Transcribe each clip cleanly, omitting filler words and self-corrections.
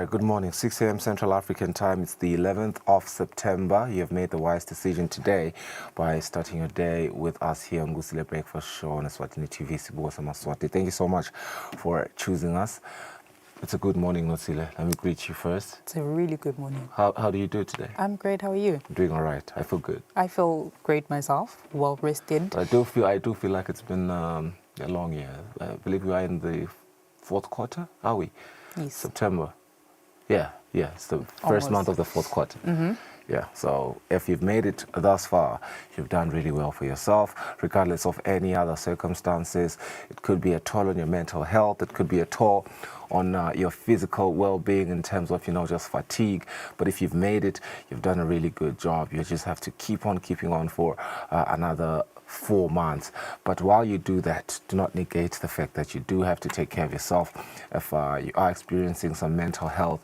right, good morning. 6 a.m. Central African time. It's the 11th of September. You have made the wise decision today by starting your day with us here on Kusile Breakfast Show on Eswatini TV. Eswatini. Thank you so much for choosing us. It's a good morning, Kusile. Let me greet you first. It's a really good morning. How do you do today? I'm great. How are you? I'm doing all right. I feel good. I feel great myself. Well rested. But I do feel like it's been a long year. I believe we are in the fourth quarter. Are we? Yes. September. Yeah. It's the first month of the fourth quarter. Yeah, so if you've made it thus far, you've done really well for yourself, regardless of any other circumstances. It could be a toll on your mental health. It could be a toll on your physical well-being in terms of, just fatigue. But if you've made it, you've done a really good job. You just have to keep on keeping on for another 4 months. But while you do that, do not negate the fact that you do have to take care of yourself. If you are experiencing some mental health,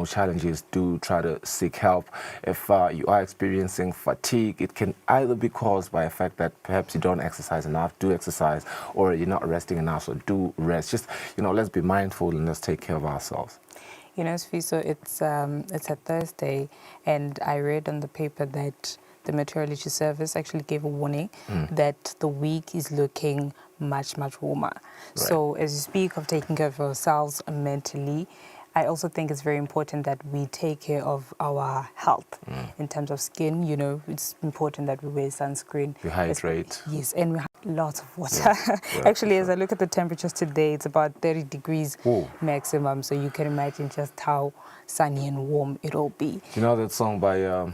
challenges, do try to seek help. If you are experiencing fatigue, it can either be caused by the fact that perhaps you don't exercise enough, do exercise, or you're not resting enough, so do rest. Just, let's be mindful and let's take care of ourselves. Sfiso, it's a Thursday, and I read on the paper that the Meteorology Service actually gave a warning that the week is looking much, much warmer. Right. So as you speak of taking care of ourselves mentally, I also think it's very important that we take care of our health in terms of skin. It's important that we wear sunscreen. We hydrate. Yes, and we have lots of water. Actually, as I look at the temperatures today, it's about 30 degrees maximum. So you can imagine just how sunny and warm it'll be. You know that song by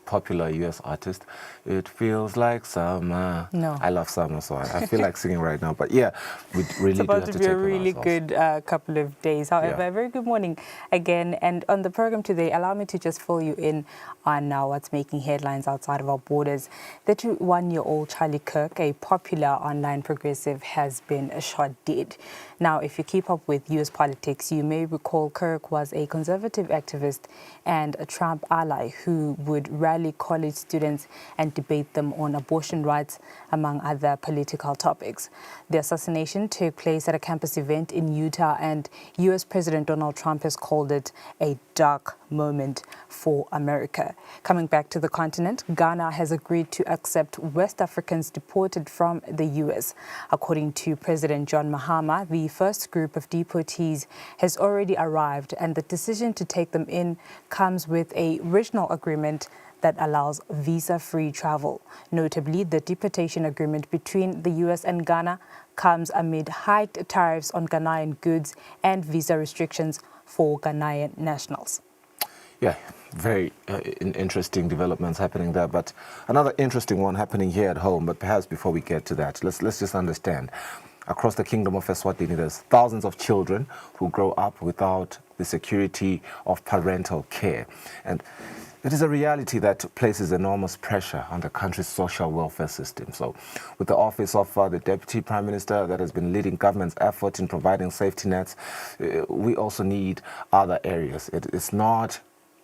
popular US artist, It Feels Like Summer? No. I love summer, so I feel like singing right now. But yeah, we really do have to take care of ourselves. It's about to be a really good couple of days. However, a very good morning again. And on the program today, allow me to just fill you in on what's making headlines outside of our borders. 31-year-old Charlie Kirk, a popular online progressive, has been shot dead. Now, if you keep up with US politics, you may recall Kirk was a conservative activist and a Trump ally who would rally college students and debate them on abortion rights, among other political topics. The assassination took place at a campus event in Utah, and US President Donald Trump has called it a dark moment for America. Coming back to the continent, Ghana has agreed to accept West Africans deported from the US. According to President John Mahama, the first group of deportees has already arrived, and the decision to take them in comes with a regional agreement that allows visa-free travel. Notably, the deportation agreement between the US and Ghana comes amid hiked tariffs on Ghanaian goods and visa restrictions for Ghanaian nationals. Yeah, very interesting developments happening there, but another interesting one happening here at home. But perhaps before we get to that, let's just understand. Across the kingdom of Eswatini, there's thousands of children who grow up without the security of parental care. And it is a reality that places enormous pressure on the country's social welfare system. So with the office of the Deputy Prime Minister that has been leading government's effort in providing safety nets, we also need other areas. It's not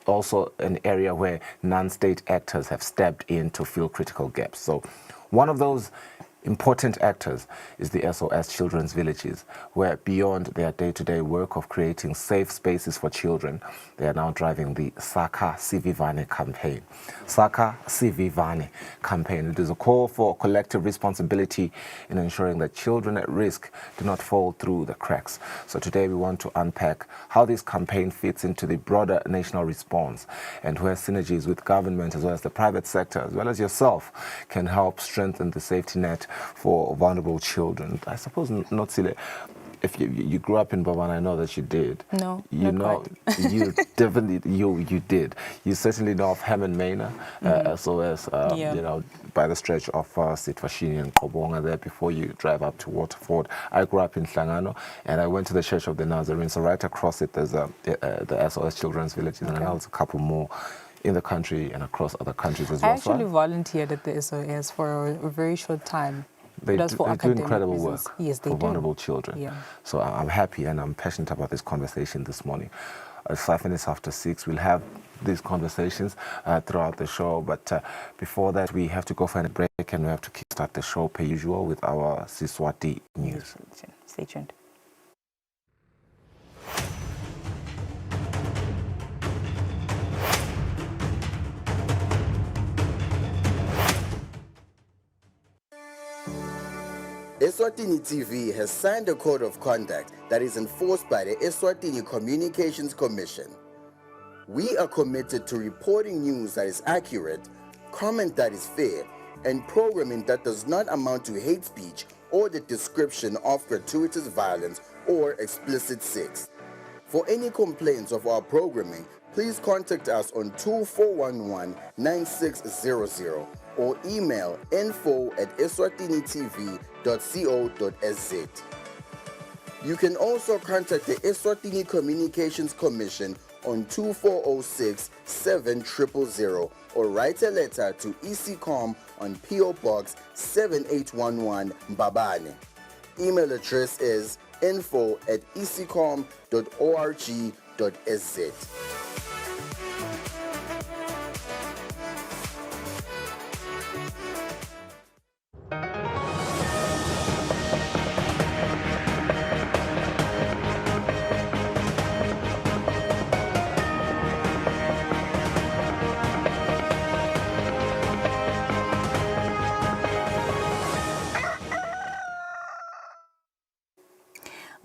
also an area where non-state actors have stepped in to fill critical gaps. So one of those important actors is the SOS Children's Villages, where beyond their day-to-day work of creating safe spaces for children, they are now driving the Saka Sivivane campaign. Saka Sivivane campaign. It is a call for collective responsibility in ensuring that children at risk do not fall through the cracks. So today we want to unpack how this campaign fits into the broader national response and where synergies with government as well as the private sector, as well as yourself, can help strengthen the safety net for vulnerable children. I suppose, Kusile, if you grew up in Baba, and I know that you did. No, not quite. You definitely, you did. You certainly know of Hammond Manor, SOS, by the stretch of Sitfashini and Kobonga there before you drive up to Waterford. I grew up in Hlangano, and I went to the Church of the Nazarene. So right across it, there's the SOS Children's Villages, and I know there's a couple more in the country and across other countries as well. I actually volunteered at the SOS for a very short time. They do incredible work for vulnerable children. Yeah. So I'm happy and I'm passionate about this conversation this morning. 5 minutes after 6, we'll have these conversations throughout the show. But before that, we have to go for a break and we have to kickstart the show per usual with our Siswati news. Stay tuned. Eswatini TV has signed a code of conduct that is enforced by the Eswatini Communications Commission. We are committed to reporting news that is accurate, comment that is fair, and programming that does not amount to hate speech or the description of gratuitous violence or explicit sex. For any complaints of our programming, please contact us on 2411-9600 or email info@eswatinitv.co.za. You can also contact the Eswatini Communications Commission on 2406-7000 or write a letter to ECCOM on PO Box 7811 Mbabane. Email address is info@ecom.org.sz.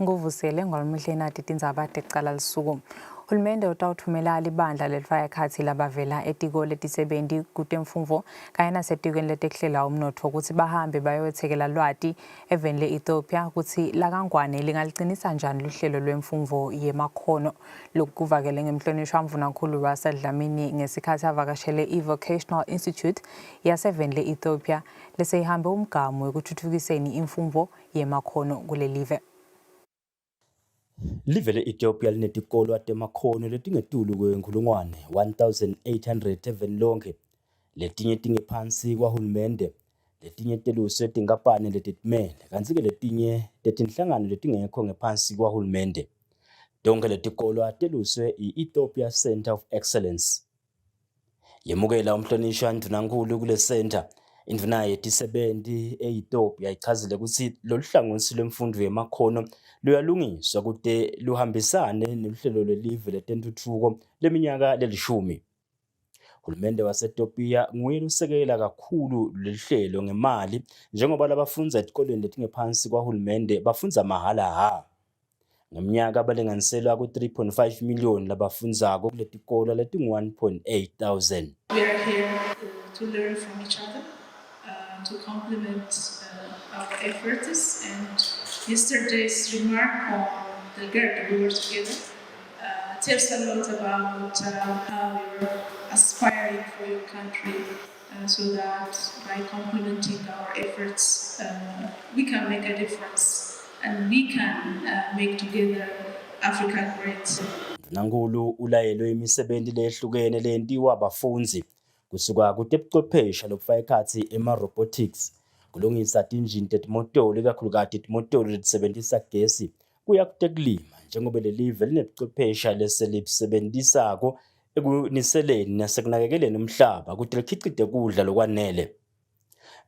Nguvusele ngolumuhle nathi tindzaba tekucala lisuku. Hulumende utawuthumela libandla lelifaka ekhatsi labavela etiko letisebenti kutemfundvo kanye nasetikweni letekuhlela umnotfo ukuthi bahambe bayothekela lwati eveni le-Ethiopia ukuthi lakangwane lingalicinisa njani luhlelo lwemfundvo yemakhono. Lokhu kuvakele ngemhlonishwa mvunankulu Russell Dlamini ngesikhathi avakashele i-Vocational Institute yaseveni le-Ethiopia leseyihambe umgamu wekutfutfukiseni imfundvo yemakhono kulelive. Live le-Ethiopia linetikolo temakhono letingetulu kwenkulungwane 1,800 eveni lonke. Letinye tingephansi kwahulumende, letinye teluswe tinkampani letitimele, kantsi-ke letinye tetinhlangano letingekho ngephansi kwahulumende. Tonke letikolo teluswe i-Ethiopia Center of Excellence. Yemukela umhlonishwa ndvunankhulu kule center, indvuna yetisebenti e-Ethiopia ichazile ukuthi lolu hlangothi lwemfundo yemakhono luyalungiswa kute luhambisane neluhlelo lwelive letentutfuko leminyaka lelishumi. Hulumende wase-Ethiopia nguye lusekela kakhulu lelihlelo ngemali njengoba labafundza etikolweni letingephansi kwahulumende bafundza mahala ha. Ngeminyaka balinganiselwa ku-3.5 million labafundzako kuletikolo letingu-1.8 thousand. We are here to learn from each other, to complement our efforts, and yesterday's remark on the girl that we were together tells a lot about how you're aspiring for your country, so that by complementing our efforts, we can make a difference and we can make together Africa great. Ndvunankhulu ulayelwe imisebenti leyehlukene leyentiwa abafundzisi kusuka kutebuchwephesha lokufaka ekhatsi ema-robotics, kulungisa tinjini tetimoto ikakhulukati timotolo letisebentisa gesi, kuya kutekulima njengoba lelive linebuchwephesha leselibusebentisako ekuniseleni nasekunakekeleni umhlaba kuti likhicite kudla lokwanele.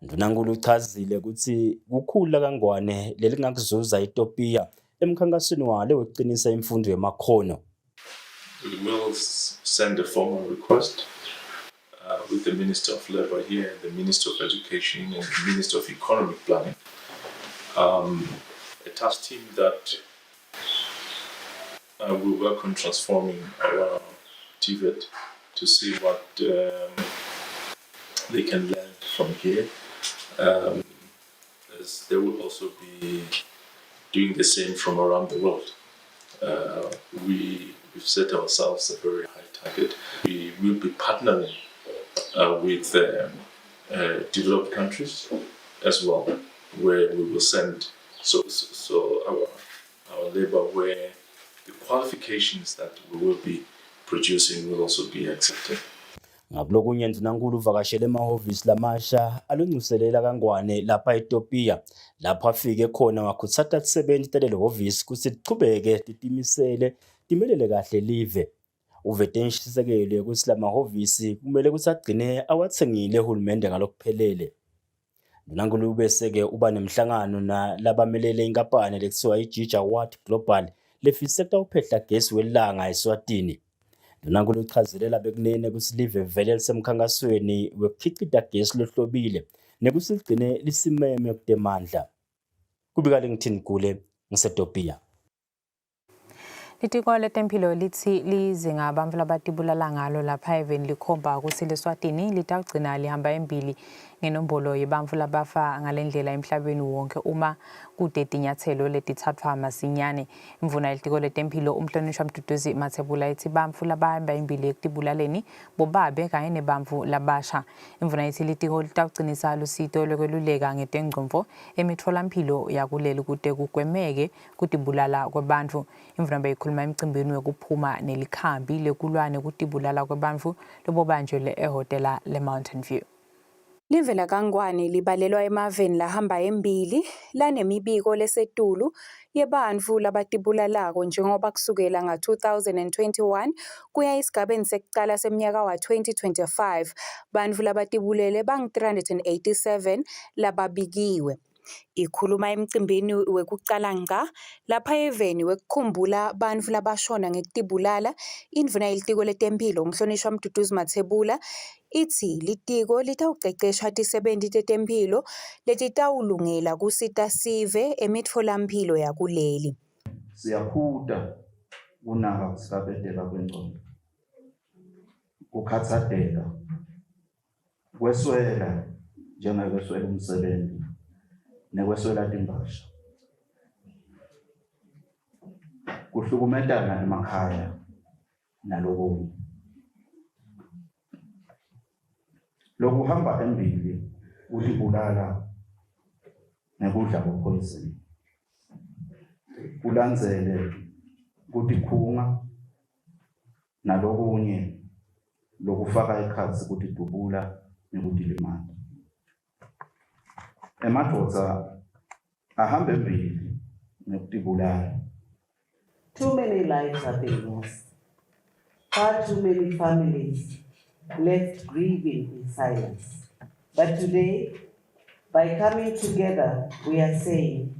Ndvunankhulu uchazile ukuthi kukhulu kangwane lelingakuzuza Ethiopia emkhankasweni walo wekucinisa imfundo yemakhono. We will send a formal request with the Minister of Labour here, the Minister of Education, and the Minister of Economic Planning. A task team that will work on transforming our TVET to see what they can learn from here. As they will also be doing the same from around the world. We've set ourselves a very high target. We will be partnering with developed countries as well, where we will send our labor where the qualifications that we will be producing will also be accepted. Ngakulokunye ndvunankhulu uvakashele emahhovisi lamasha alungiselela kangwane lapha Ethiopia, lapho afike khona wakhutsata tisebenti talelo hhovisi kutsi tichubeke titimisele timelele kahle live. Uvete nshisekelo yekutsi lamahhovisi kumele kutsi agcine awatsengile hulumende ngalokuphelele. Ndvunankhulu ubese-ke uba nemhlangano nalabamelele inkampani lekuthiwa i-Gigawatt Global lefise kutawuphehla gesi welanga eSwatini. Ndvunankhulu uchazelela bekunene kutsi live vele lisemkhankasweni wekukhicita gesi lohlobile nekutsi ligcine lisimeme kutemandla. ubika lengithini kule ngisetopia. Litiko letempilo lithi lizinga abantu labatibulala ngalo lapha even likhomba ukuthi leSwatini litagcina lihamba embili ngenombolo yebantu labafa ngalendlela emhlabeni wonke uma kudede inyathelo letithathwa masinyane. Imvuna yelitiko letempilo umhlonishwa Mduduzi Mathebula ethi bantu labahamba embili ekutibulaleni bobabe kanye nebantu labasha. Imvuna yethi litiko litagcinisa lusito lokweluleka ngetengcomvo emitholampilo yakuleli kude kugwemeke kutibulala kwabantu. Imvuna beyikhuluma emcimbini wekuphuma nelikhambi lekulwane kutibulala kwabantu lobobanjwe ehotela le-Mountain View. Livela kaNgwane libalelwa emaveni lahamba embili lanemibiko lesetulu yebantu labatibulalako njengoba kusukela nga-2021 kuya esigabeni sekuqala seminyaka wa-2025 bantu labatibulele bang-387 lababikiwe. Ikhuluma emcimbini wekucala ngqa lapha eveni wekukhumbula bantu labashona ngekutibulala. Indvuna yelitiko letempilo umhlonishwa Mduduzi Mathebula ithi litiko litawucecesha tisebenti tetempilo letitawulungela kusita sive emitfolampilo yakuleli. Siyakhuta kunaka kusabeteka kwengqondo, kukhathadeka, kweswela njengekweswela umsebenzi nekweswela timbasha, kuhlukumetana emakhaya nalokunye. Lokuhamba embili kutibulala nekudla kwepoison, kulandzele kutikhunga nalokunye lokufaka ekhatsi kutidubula nekutilimala. Emadvodza ahamba embili nekutibulala. Too many lives are being lost. Far too many families left grieving in silence. But today, by coming together, we are saying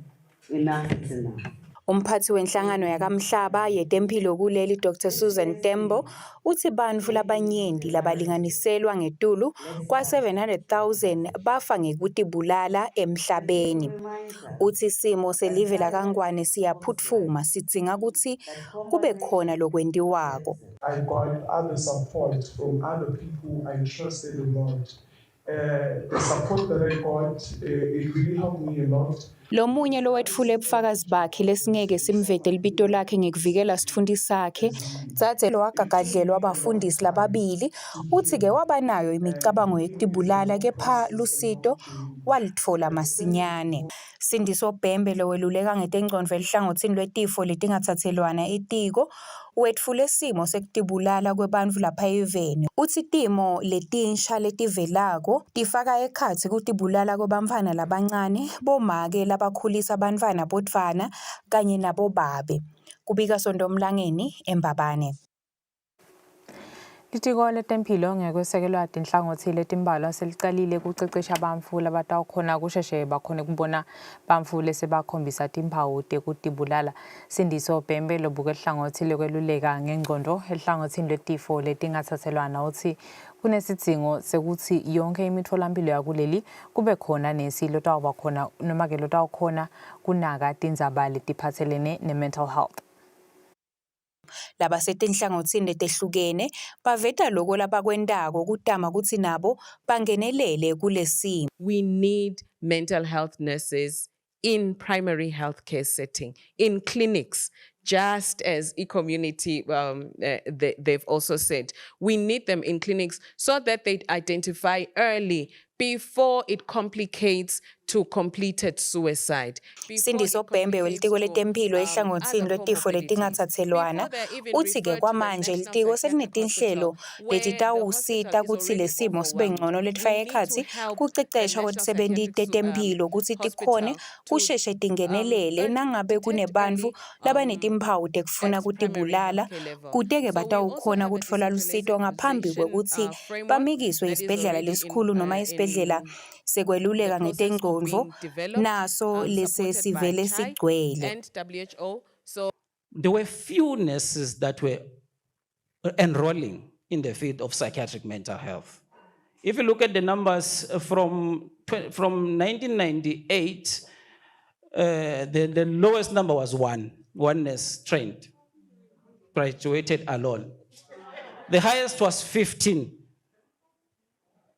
enough is enough. Umphathi wenhlangano yakamhlaba yetempilo kuleli Dr. Susan Tembo uthi bantu labanyenti labalinganiselwa ngetulu kwa 700,000 bafa ngekutibulala emhlabeni. Uthi simo selive la kaNgwane siyaphutfuma sidzinga ukuthi kube khona lokwentiwako. I got other support from other people I trusted a lot. The support that I got, it really helped me a lot. Lomunye lowetfule bufakazi bakhe lesingeke simvete libito lakhe ngekuvikela sifundi sakhe dzadze lowagagadlelwa abafundisi lababili uthi-ke wabanayo imicabango yekutibulala kepha lusito walitfola masinyane. Sindiso Bhembe loweluleka ngetengcondvo elihlangotsini lwetifo letingatsatselwana etiko wetfule simo sekutibulala kwebantfu lapha eveni. Uthi timo letinsha letivelako tifaka ekhatsi kutibulala kwebantfwana labancane, bomake labakhulisa bantfwana bodvwana kanye nabobabe. Kubika Sondomlangeni, eMbabane. Litiko letempilo ngekwesekelwa tinhlangothi letimbalwa selicalile kucecesha bantfu labatawukhona kusheshe bakhone kubona bantfu lesebakhombisa timphawu tekutibulala. Sindiso Bhembe lobuka ehlangothi lokweluleka ngengqondo ehlangothini lwetifo letingatsatselwana uthi kunesidzingo sekuthi yonke imitfolampilo yakuleli kube khona nesi lotawuba khona noma ke lotawukhona kunaka tindzaba letiphatselene ne-mental health. Labasetinhlangothini letehlukene baveta loko labakwentako kutama kutsi nabo bangenelele kulesimo. We need mental health nurses in primary healthcare setting, in clinics, just as e-community, they've also said. We need them in clinics so that they identify early before it complicates to completed suicide. Sindiso Bhembe welitiko letempilo ehlangothini lwetifo letingatsatselwana uthi-ke kwamanje litiko selinetinhlelo letitawusita kutsi lesimo sibe ngcono letifaka ekhatsi kucecesha kwetisebenti tetempilo kutsi tikhone kusheshe tingenelele nangabe kunebantfu labanetimphawu tekufuna kutibulala kute-ke batawukhona kutfola lusito ngaphambi kwekutsi bamikiswe isibhedlela lesikhulu noma isibhedlela sekweluleka ngetengcondvo naso lese sivele sigcwele. There were few nurses that were enrolling in the field of psychiatric mental health. If you look at the numbers from 1998, the lowest number was one nurse trained, graduated alone. The highest was 15.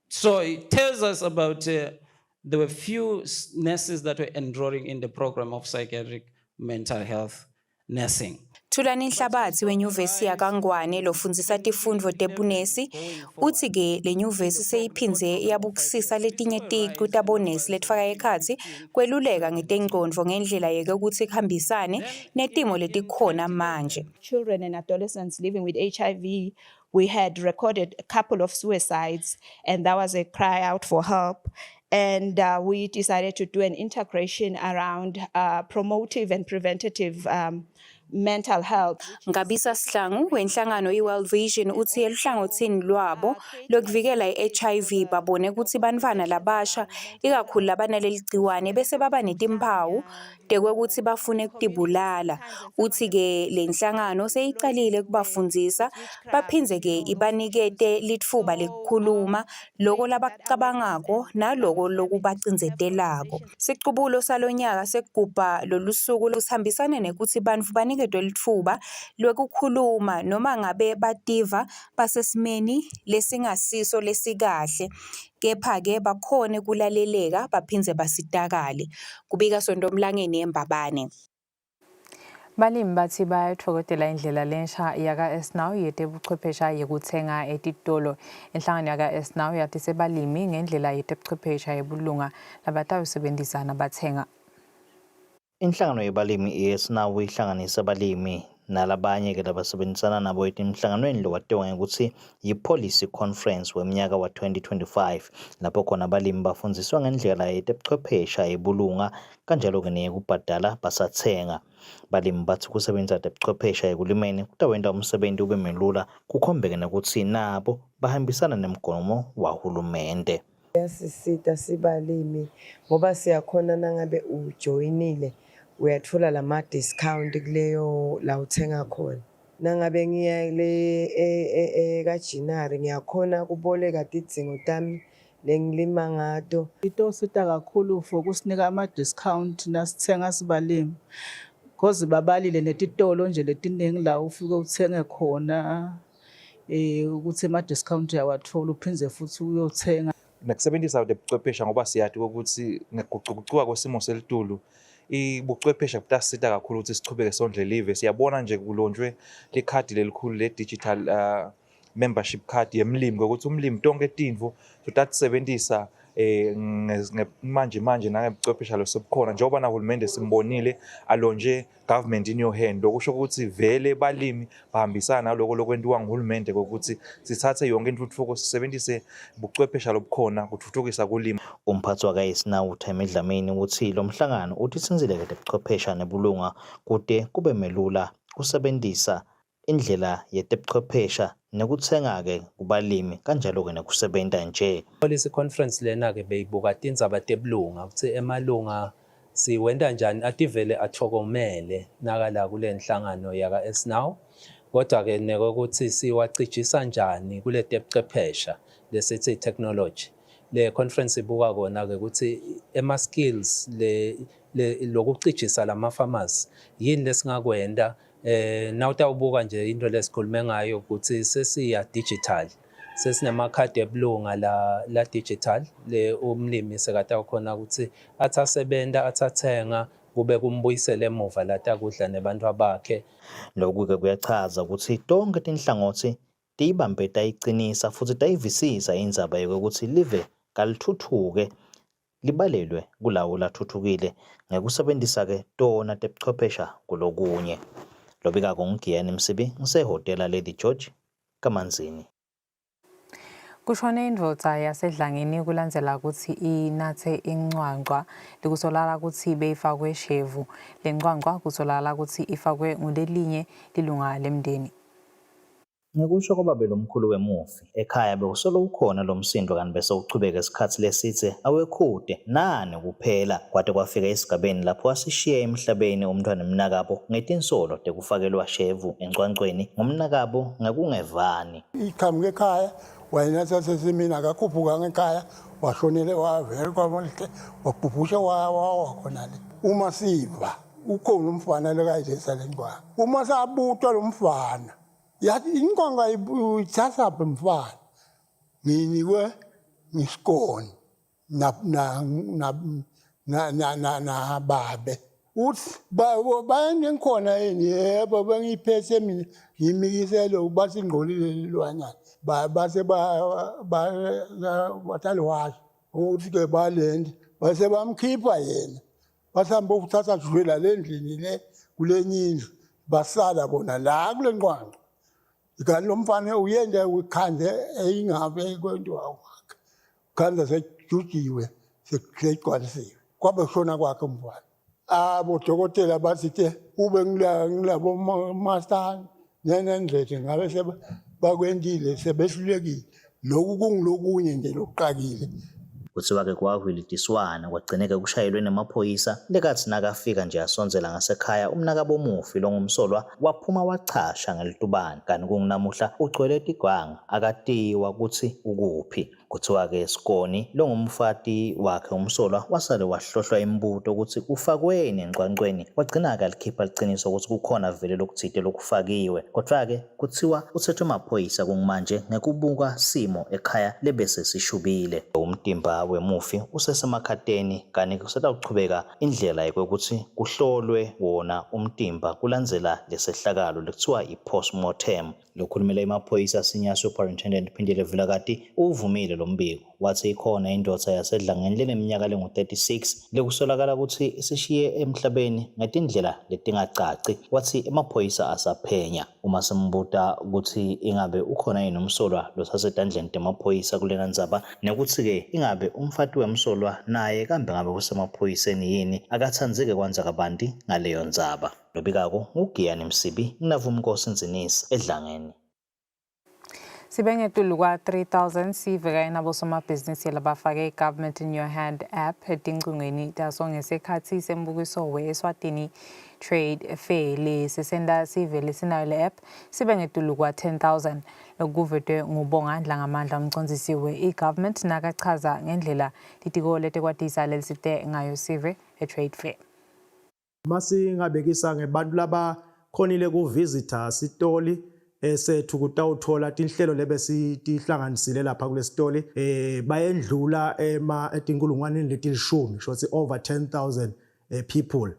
So it tells us about there were few nurses that were enrolling in the program of psychiatric mental health nursing. Thulani Nhlabathi wenyuvesi yaKangwane lofundzisa tifundvo tebunesi uthi ke le nyuvesi seyiphindze yabukisisa letinye ticu tabonesi letfaka ekhatsi kweluleka ngetengcondvo ngendlela yeke ukuthi kuhambisane netimo letikhona manje. Children and adolescents living with HIV, we had recorded a couple of suicides, and that was a cry out for help. And we decided to do an integration around promotive and preventative mental health. Ngabisa Sihlangu wenhlangano iWorld Vision uthi eluhlangothini lwabo lokuvikela iHIV babone ukuthi bantfwana labasha ikakhulu labanaleli gciwane bese baba netimpawu tekwekuthi bafune kutibulala. Uthi ke le nhlangano seyiqalile kubafundzisa baphindze ke ibanikete litfuba lekukhuluma loko labakucabangako naloko lokubacindzetelako. Siqubulo salonyaka sekugubha lolusuku lusihambisane nekuthi bantfu banike litfuba lwekukhuluma noma ngabe bativa basesimeni lesingasiso lesikahle kepha ke bakhone kulaleleka baphindze basitakale. Kubika Sondomlangeni eMbabane. Balimi bathi bayathokodela indlela lensha yaka-Eswatini yetebuchwephesha yekutsenga etitolo. Inhlangano yaka-Eswatini yathi sebalimi ngendlela yetebuchwephesha yebulunga labatawusebenzisana bathenga. Inhlangano yebalimi iYesnawi ihlanganisa abalimi nalabanye ke labasebenzisana nabo emhlanganweni lo watewa ngokuthi yi-policy conference weminyaka wa 2025 lapho khona abalimi bafundziswa ngendlela yetebuchwephesha yebulunga kanjalo ke neyekubhadala basathenga. Balimi bathi kusebenzisa tebuchwephesha ekulimeni kutawenta umsebenzi ube melula kukhombeke nokuthi nabo bahambisana nemgomo wahulumende. Yasisita sibalimi ngoba siyakhona nangabe ujoinile uyathola lama discount kuleyo la uthenga khona. Nangabe ngiya le kaJinari ngiyakhona kuboleka tidzingo tami lengilima ngato. Itosita kakhulu for kusinika ama discount nasithenga sibalimi. Because babalile netitolo nje letiningi la ufike uthenge khona ukuthi ama discount yawathola uphindze futhi uyothenga. Nakusebenzisa ubuchwephesha ngoba siyathi ukuthi ngekuguquka kwesimo selitulu ibuchwephesha butasita kakhulu ukuthi sichubeke sondle live. Siyabona nje kulonjwe likhadi lelikhulu le digital membership card yemlimi ukuthi umlimi tonke tintfo tutatisebenzisa manje nangebuchwephesha losebukhona njengoba nahulumende simbonile alonje government in your hand lokusho ukuthi vele balimi bahambisana naloko lokwentiwa nguhulumende ukuthi sithathe yonke intuthuko sisebenzise ubuchwephesha lobukhona kuthuthukisa kulima. Umphathi wakaYesnawi uTheme Dlamini uthi lo mhlangano uthi sinzileke tebuchwephesha nebulunga kude kube melula kusebenzisa indlela yetebuchwephesha nekutsenga ke kubalimi kanjalo ke nekusebenta nje. Policy conference lena ke beyibuka tindzaba tebulunga ukuthi emalunga siwenda njani ativele athokomele nakala kule nhlangano yaka-Eswatini kodwa ke nekokuthi siwacijisa njani kule tebuchwephesha lesithi technology. Le conference ibuka kona ke ukuthi ema skills lokucijisa lama farmers yini lesingakwenda nawutawubuka nje into lesikhulume ngayo ukuthi sesiya digital sesinemakhadi ebulunga la digital le umlimi sekatawukhona ukuthi athasebenta athathenga kube kumbuyisele emuva latakudla nebantu bakhe. Lokhu ke kuyachaza ukuthi tonke tinhlangothi tiyibambe tayicinisa futhi tayivisisa indzaba yokuthi live kalithuthuke libalelwe kulawo lathuthukile ngekusebenzisa ke tona tebuchwephesha kulokunye. Lobika ngiyani Msibi ngisehotela Lady George Kamanzini. Kushone indvodza yasedlangeni kulandzela ukuthi inathe incwancwa likusolala ukuthi beyifakwe shevu. Le ncwancwa kusolala ukuthi ifakwe ngulelinye lilunga lemndeni. Ngekusho kwababe lomkhulu wemufi ekhaya bekusolo ukhona lo msindo kanti bese uchubeka isikhathi lesithe awekhude nane kuphela kwade kwafika esigabeni lapho asishiya emhlabeni umntwana emnakabo ngetinsolo tekufakelwa shevu encwancweni ngomnakabo ngekungevani. Iqhamuke ekhaya wayinatha sesimina akakhuphuka ngekhaya washonele wavela kwamhle wabhubhusha wawa khona le. uma siva ukhona umfana lekayidesa lenkwangu uma sabutwa lo mfana yathi inkwanga ithatha apha mfana nginikwe ngisikoni na babe uthi bayene ngikhona yini yebo bengiphethe mina ngimikisele ubathi ingqolile lilwanyana base batalwazi ukuthi ke balende base bamkhipha yena basambe ukuthatha jwela lendlini le kulenye indlu basala bona la kule nqwanga ikani lo mfana uyende ukhande eyingabe kwento wakhe khanda sejujiwe sekugcwalisiwe kwabe shona kwakhe umfana abodokotela bathi ube ngilabo master nenendlete ngabe bakwendile sebehlulekile lokhu kungilokunye nje lokuqakile kuthiwa-ke kwahwilitiswana kwagcineka kushayelwe namaphoyisa lekathi nakafika nje asonzela ngasekhaya umnakabomufi lo ngumsolwa waphuma wachasha ngelitubane kanti kunginamuhla ugcwele tigwanga akatiwa ukuthi ukuphi kuthiwa-ke Sikoni lo ngumfati wakhe umsolwa wasale wahlohlwa imibuto ukuthi ufakweni engqwanqweni wagcina-ke alikhipha liciniso ukuthi kukhona vele lokuthide lokufakiwe kodwa-ke kuthiwa uthethwe amaphoyisa kungimanje ngekubuka simo ekhaya lebese sishubile umtimba wemufi usesemakhateni kanti kusetawuchubeka indlela yokuthi kuhlolwe wona umtimba kulandzela lesehlakalo lekuthiwa i-postmortem lokhulumela emaphoyisa senior superintendent Phindile Vilakati uvumile lo mbiko wathi ikhona indoda yasedlangeni leneminyaka lengu-36 lekusolakala ukuthi isishiye emhlabeni ngetindlela letingacaci wathi emaphoyisa asaphenya uma simbuta ukuthi ingabe ukhona yini umsolwa losasetandleni temaphoyisa kulena ndzaba nekuthi-ke ingabe umfati wemsolwa naye kambe ngabe kusemaphoyiseni yini akatsandzike kwanza kabanti ngaleyo ndzaba lobikako ngugiyani Msibi nginavumnkosi Nzinisi edlangeni Sibengetulu kwa 3000 siveka inabosomabhizinisi labafake i-Government in Your Hand app etingcingweni taso ngesikhathi sembukiso we-Eswatini Trade Fair lesisenda sivele sinayo le app sibengetulu kwa 10000 lokuvetwe ngubongandla ngamandla umcondzisiwe i-government nakachaza ngendlela litiko letekwatisa lelisite ngayo sive e-Trade Fair. Masingabekisa ngebantu laba khonile ku-visitor sitoli sethu kutawuthola tinhlelo lebe sitihlanganisile lapha kule sitoli bayendlula etinkulungwaneni letilishumi shothi over 10,000 people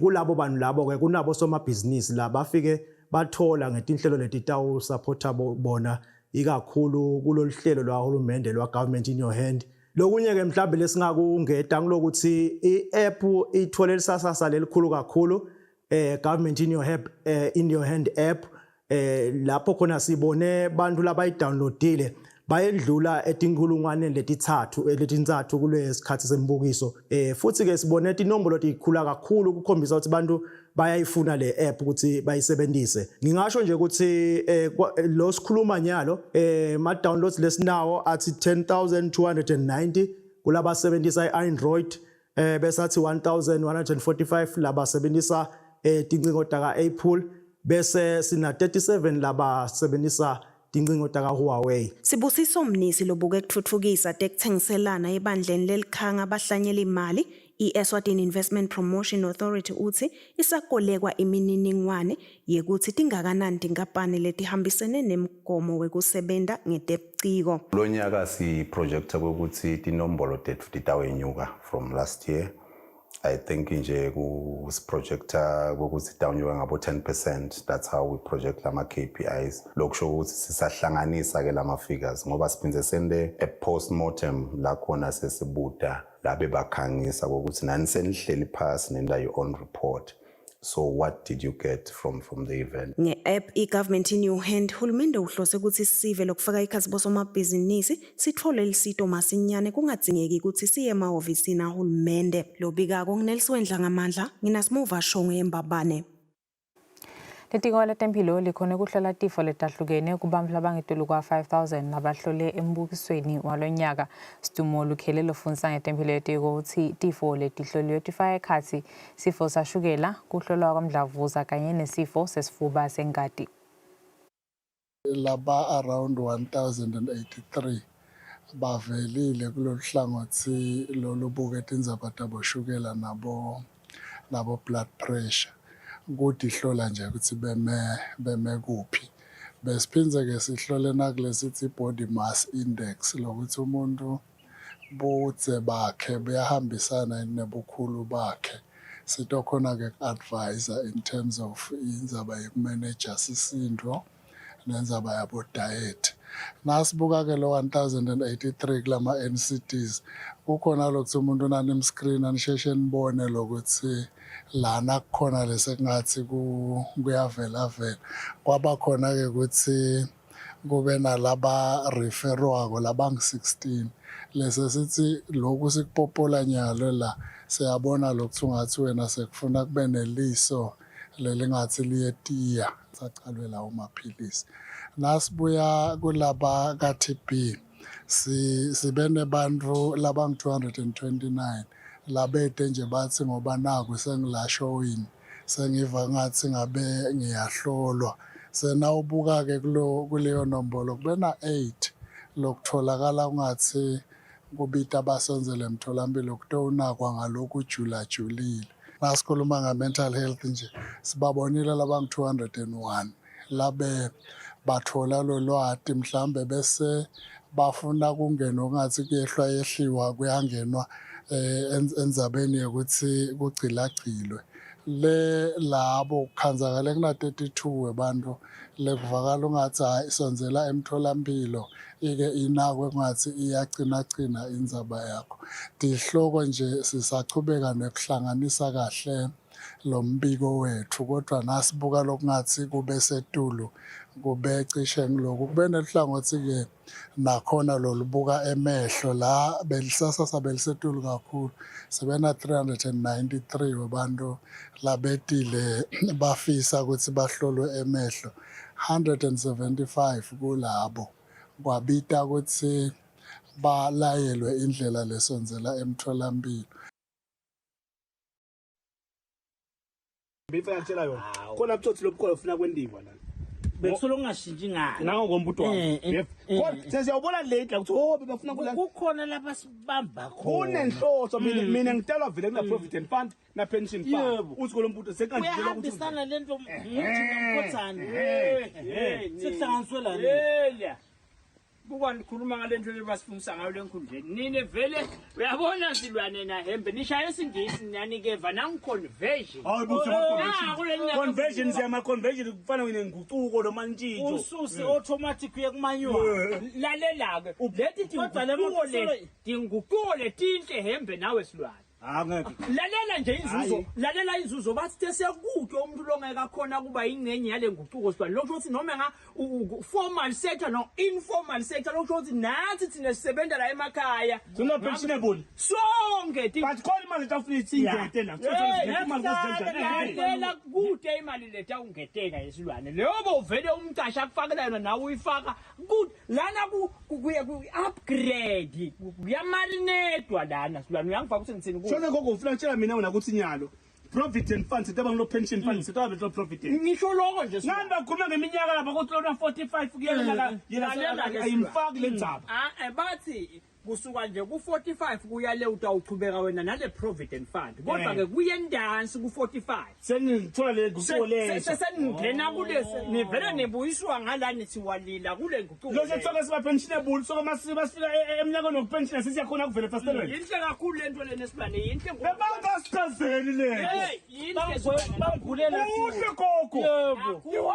kulabo bantu labo ke kunabo somabhizinisi laba bafike bathola ngetinhlelo letitawu supporta bona ikakhulu kulolu hlelo lwahulumende lwa Government in Your Hand lokunye ke mhlawumbe lesingakungeda ngilokuthi i-app ithole lisasasa lelikhulu kakhulu Government in Your Hand app lapho khona sibone bantu labayidownloadile bayendlula etinkulungwaneni letintathu kule sikhathi sembukiso futhi ke sibone inombolo ikhula kakhulu ukukhombisa ukuthi bantu bayayifuna le app ukuthi bayisebenzise ngingasho nje ukuthi lo sikhuluma nyalo ma downloads lesinawo athi 10290 kulaba sebenzisa iAndroid besathi 1145 laba sebenzisa tincingo taka Apple bese sina 37 laba sebenzisa tincingo taka Huawei. Sibusiso Mnisi lobuke kutfutfukisa tekuthengiselana ebandleni lelikhanga abahlanyela imali i-Eswatini Investment Promotion Authority uthi isakolekwa imininingwane yekuthi tingakanani tinkampani letihambisene nemgomo wekusebenta ngeteciko. Lo nyaka si projecta ukuthi tinombolo tethu titawenyuka from last year. I think nje kusiprojecta ukuthi dawunyuka ngabo 10%. That's how we project lama KPIs. Lokusho ukuthi sisahlanganisa ke lama figures ngoba siphindze sende a postmortem la khona sesibuta labe bakhangisa ukuthi nani senihleli phasi nenda your own report. So what did you get from the event? Nge-app i-Government in Your Hand hulumende uhlose ukuthi sive lokufaka ikhathi bosomabhizinisi sithole lisito masinyane kungadzingeki ukuthi siye emahhovisini ahulumende lobikako ngineliswendla ngamandla nginasimuva shongwe embabane. Litiko letempilo likhona kuhlola tifo letahlukene kubantu labangetulu kwa 5000 nabahlole embukisweni walonyaka Stumo lukhele lofundisa ngetempilo letiko ukuthi tifo letihloliwe tifaka ekhatsi sifo sashukela kuhlolwa kwamdlavuza kanye nesifo sesifuba sengati. Laba around 1083 bavelile kulolu hlangothi lolubuke tindzaba taboshukela nabo nabo blood pressure ukuthi ihlola nje ukuthi beme kuphi. Besiphindze-ke sihlole nakulesithi body mass index lokuthi umuntu budze bakhe buyahambisana nebukhulu bakhe. Sitokhona-ke ku-advise in terms of indzaba yokumanager sisindvo nenzaba yabo diet. Nasibuka-ke lo 1083 kulama NCTs kukhona lokuthi umuntu unanemscreen anisheshe nibone lokuthi lana kukhona lesekungathi kuyavela vela. Kwaba khona-ke ukuthi kube nalaba referwako labangu-16 lese sithi lokhu sikupopola nyalo la siyabona lokuthi ungathi wena sekufuna kube neliso lelingathi liyetiya sacalwe lawo maphilisi. Nasibuya kulaba ka-TB sibe nebantu labangu-229 labete nje bathi ngoba naku sengilashowini sengiva ngathi ngabe ngiyahlolwa. Senawubuka-ke kuleyo nombolo kube na-8 lokutholakala kungathi kubita abasonzele emtholampilo kutowunakwa ngalokhu ujulajulile. Nasikhuluma nga-mental health nje sibabonile labangu-201 labe bathola lo lwati mhlambe bese bafuna kungena okungathi yehliwa kuyangenwa endzabeni yokuthi kugcilagcilwe. Labo kukhandzakale kuna-32 webantu lekuvakala ungathi hayi isonzela emtholampilo ike inakwe kungathi iyagcinagcina indzaba yakho. Tihloko nje sisachubeka nekuhlanganisa kahle lo mbiko wethu kodwa nasibuka lokungathi kube setulu kube cishe ngiloku kube nelihlangothi-ke nakhona lolubuka emehlo la belisasasa belisetulu kakhulu sebena 393 webantu labetile bafisa ukuthi bahlolwe emehlo. 175 kulabo kwabita ukuthi balayelwe indlela lesonzela emtholampilo. Befika yona khona butsotsi lobukhona ufuna kwendiwa la bekusolo ngashintshi ngani nangokombuto wami kodwa sesiyabona late ukuthi befuna kukhona lapha sibamba khona kunenhloso mina ngitelwa vele kuna provident fund na pension fund uthi kolombuto sekandijela ukuthi uyahambisana lento ngithi ngikhothana sekuhlanganiswe la nini bukwani khuluma ngalento lebasifundisa ngayo lenkundleni nine vele uyabona silwane na hembe nishaya isingisi nyanikeva nangu conversion conversion siyama conversion kufana nenguquko noma ntshitho ususi automatic kuye kumanyoa lalela ke lethi tinguquko letinhle hembe nawe silwane lalela nje inzuzo lalela inzuzo bathi siyakutho umuntu longeka khona kuba ingcenye yale nguquko sibani lokho ukuthi noma nga formal sector no informal sector lokho ukuthi nathi thina sisebenza la emakhaya sino pensionable sonke but khona imali tafuna ithingete la lalela kude imali letha ungeteka yesilwane leyo uvele umqasha akufakela yona nawe uyifaka good lana kuya upgrade kuyamarinedwa lana silwane uyangifaka ukuthi ngithini shona gogo ufuna ukutshela mina wena ukuthi nyalo provident fund sitaba ngilo pension fund sitaba betlo provident ngisho lokho nje namba khuluma ngeminyaka lapha ukuthi lona 45 kuyela yena ayimfaki lendzaba bathi kusuka nje ku45 kuya le utawuchubeka wena nale provident fund kodwa ke kuyendansi ku45 senithola le nguquko le sesengena kulesi nivele nebuyiswa ngala nithi walila kule nguquko lo sethola siba pensionable so masifika eminyaka nokupension sesiyakhona kuvela fastelweni yinhle kakhulu lento lena esibane yinhle ngoba bangasicazeli le bangulela kuhle gogo yebo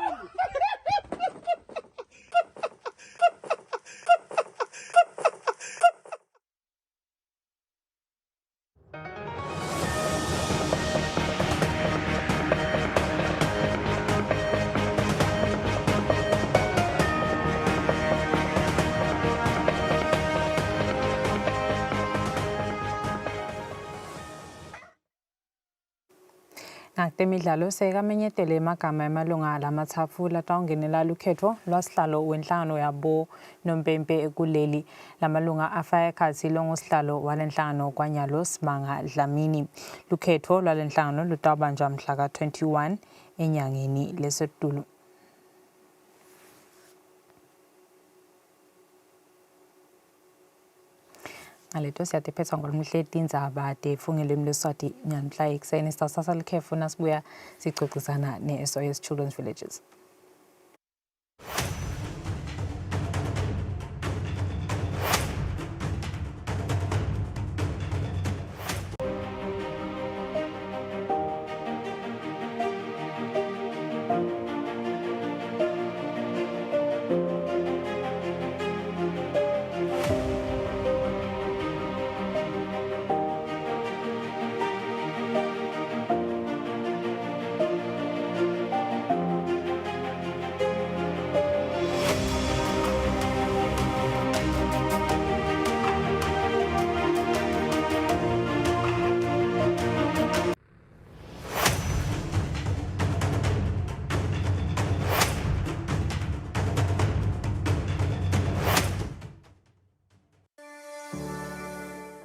Nakutemidlalo sekamenyetele emagama emalunga lamathafu latawungenela lukhetho lwasihlalo wenhlangano yabo nompempe kuleli lamalunga afaya ekhathi longosihlalo walenhlangano kwanyalo Simanga Dlamini. Lukhetho lwalenhlangano lutawubanjwa mhla ka-21 enyangeni leSetulo. Aleto siyatephethwa ngolumhleti indzaba defungile Eswatini nyanhla ekuseni sisasa likhefu nasibuya sicocisana ne-SOS Children's Villages.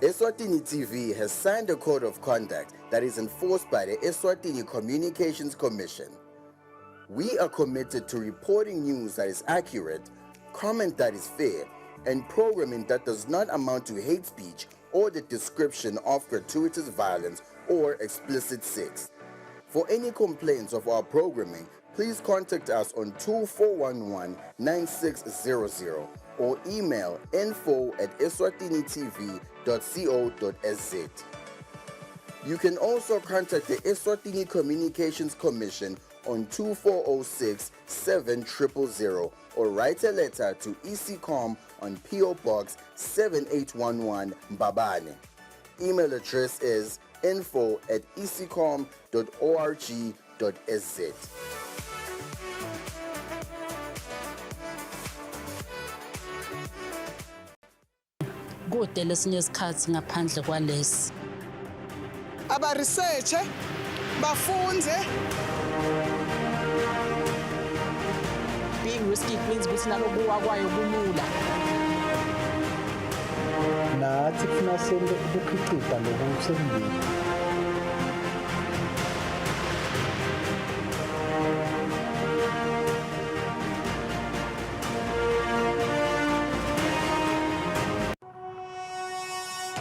Eswatini TV has signed a code of conduct that is enforced by the Eswatini Communications Commission. We are committed to reporting news that is accurate, comment that is fair, and programming that does not amount to hate speech or the description of gratuitous violence or explicit sex. For any complaints of our programming, please contact us on 2411-9600 or email info@eswatinitv.co.za. You can also contact the Eswatini Communications Commission on 2406-7000 or write a letter to ECCOM on PO Box 7811 Mbabane. Email address is info@ecom.org.za. Kude lesinye isikhathi ngaphandle kwalesi. Aba research bafunze. Being risky means ukuthi nalokuwa kwayo kulula. Nathi kufuna sente ukukhicita lokusembili.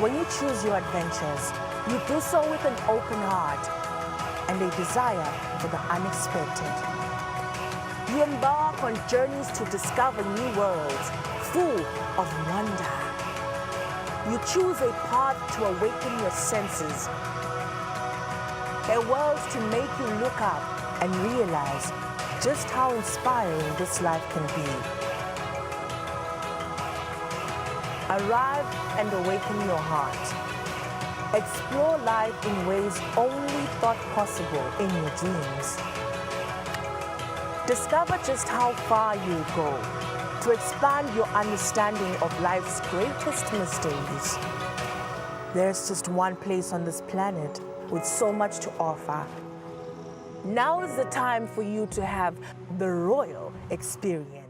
When you choose your adventures, you do so with an open heart and a desire for the unexpected. You embark on journeys to discover new worlds full of wonder. You choose a path to awaken your senses, a world to make you look up and realize just how inspiring this life can be. Arrive and awaken your heart. Explore life in ways only thought possible in your dreams. Discover just how far you go to expand your understanding of life's greatest mysteries. There's just one place on this planet with so much to offer. Now is the time for you to have the royal experience.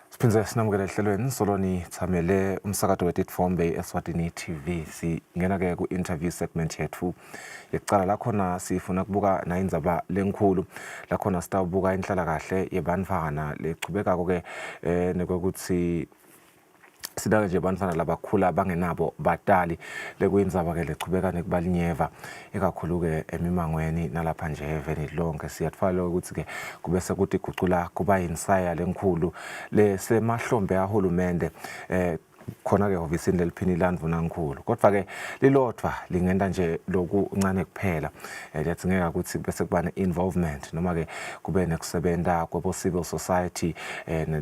Siphindze sinamukele ehlelweni Soloni tsamele umsakazo wetitfombe Eswatini TV singena-ke ku-interview segment yethu yekucala lakhona sifuna kubuka nayindzaba lenkhulu lakhona sitawubuka inhlalakahle yebantfwana lechubekako-ke nekwekuthi sidake nje bantfwana labakhula bangenabo batali lekuyindzaba-ke lechubeka nekubalinyeva ikakhulu-ke emimangweni nalapha nje eveni lonke siyatfala ukuthi-ke kube sekuthi gucula kuba yinsaya lenkhulu lesemahlombe ahulumende khona-ke hovisini leliphini landvuna nkhulu kodwa-ke lilodwa lingenta nje loku ncane kuphela liyadzingeka ukuthi bese kuba ne-involvement noma-ke kube nekusebenta kwebo-civil society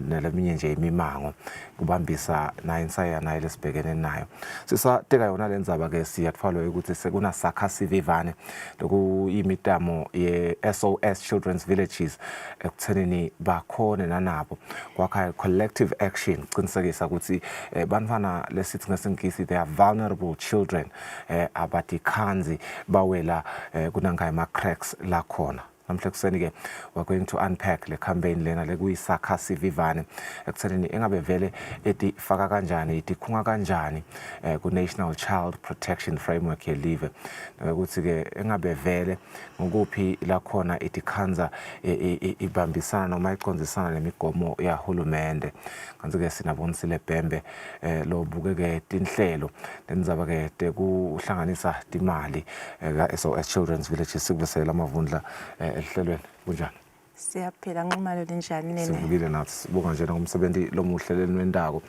naleminye nje imimango kubambisa nayo insaya nayo lesibhekene nayo sisateka yona le ndzaba-ke siyatfalwa ukuthi sekunasakha-sivivane lokuyimitamo ye-SOS Children's Villages ekuthenini bakhone nanabo kwakha collective action kucinisekisa ukuthi bantfwana lesithi ngesingisi they are vulnerable children abatikhanzi bawela kunangaye ama-cracks lakhona namhla kuseni ke we're going to unpack le campaign lena lekuyisakha sivivane ekuthenini engabe vele etifaka kanjani itikhunga kanjani ku National Child Protection Framework yelive ukuthi ke engabe vele ngokuphi la khona itikhanza ibambisana noma icondzisana nemigomo yahulumende kanti ke sinabonisile Bhembe lo bukeke tinhlelo lenizaba ke tekuhlanganisa timali ka SOS Children's Villages sikubusela amavundla ehlelweni kunjani siyaphila nqumalo linjani nene sivukile nathi sibuka nje ngomsebenzi lomuhleleni wendako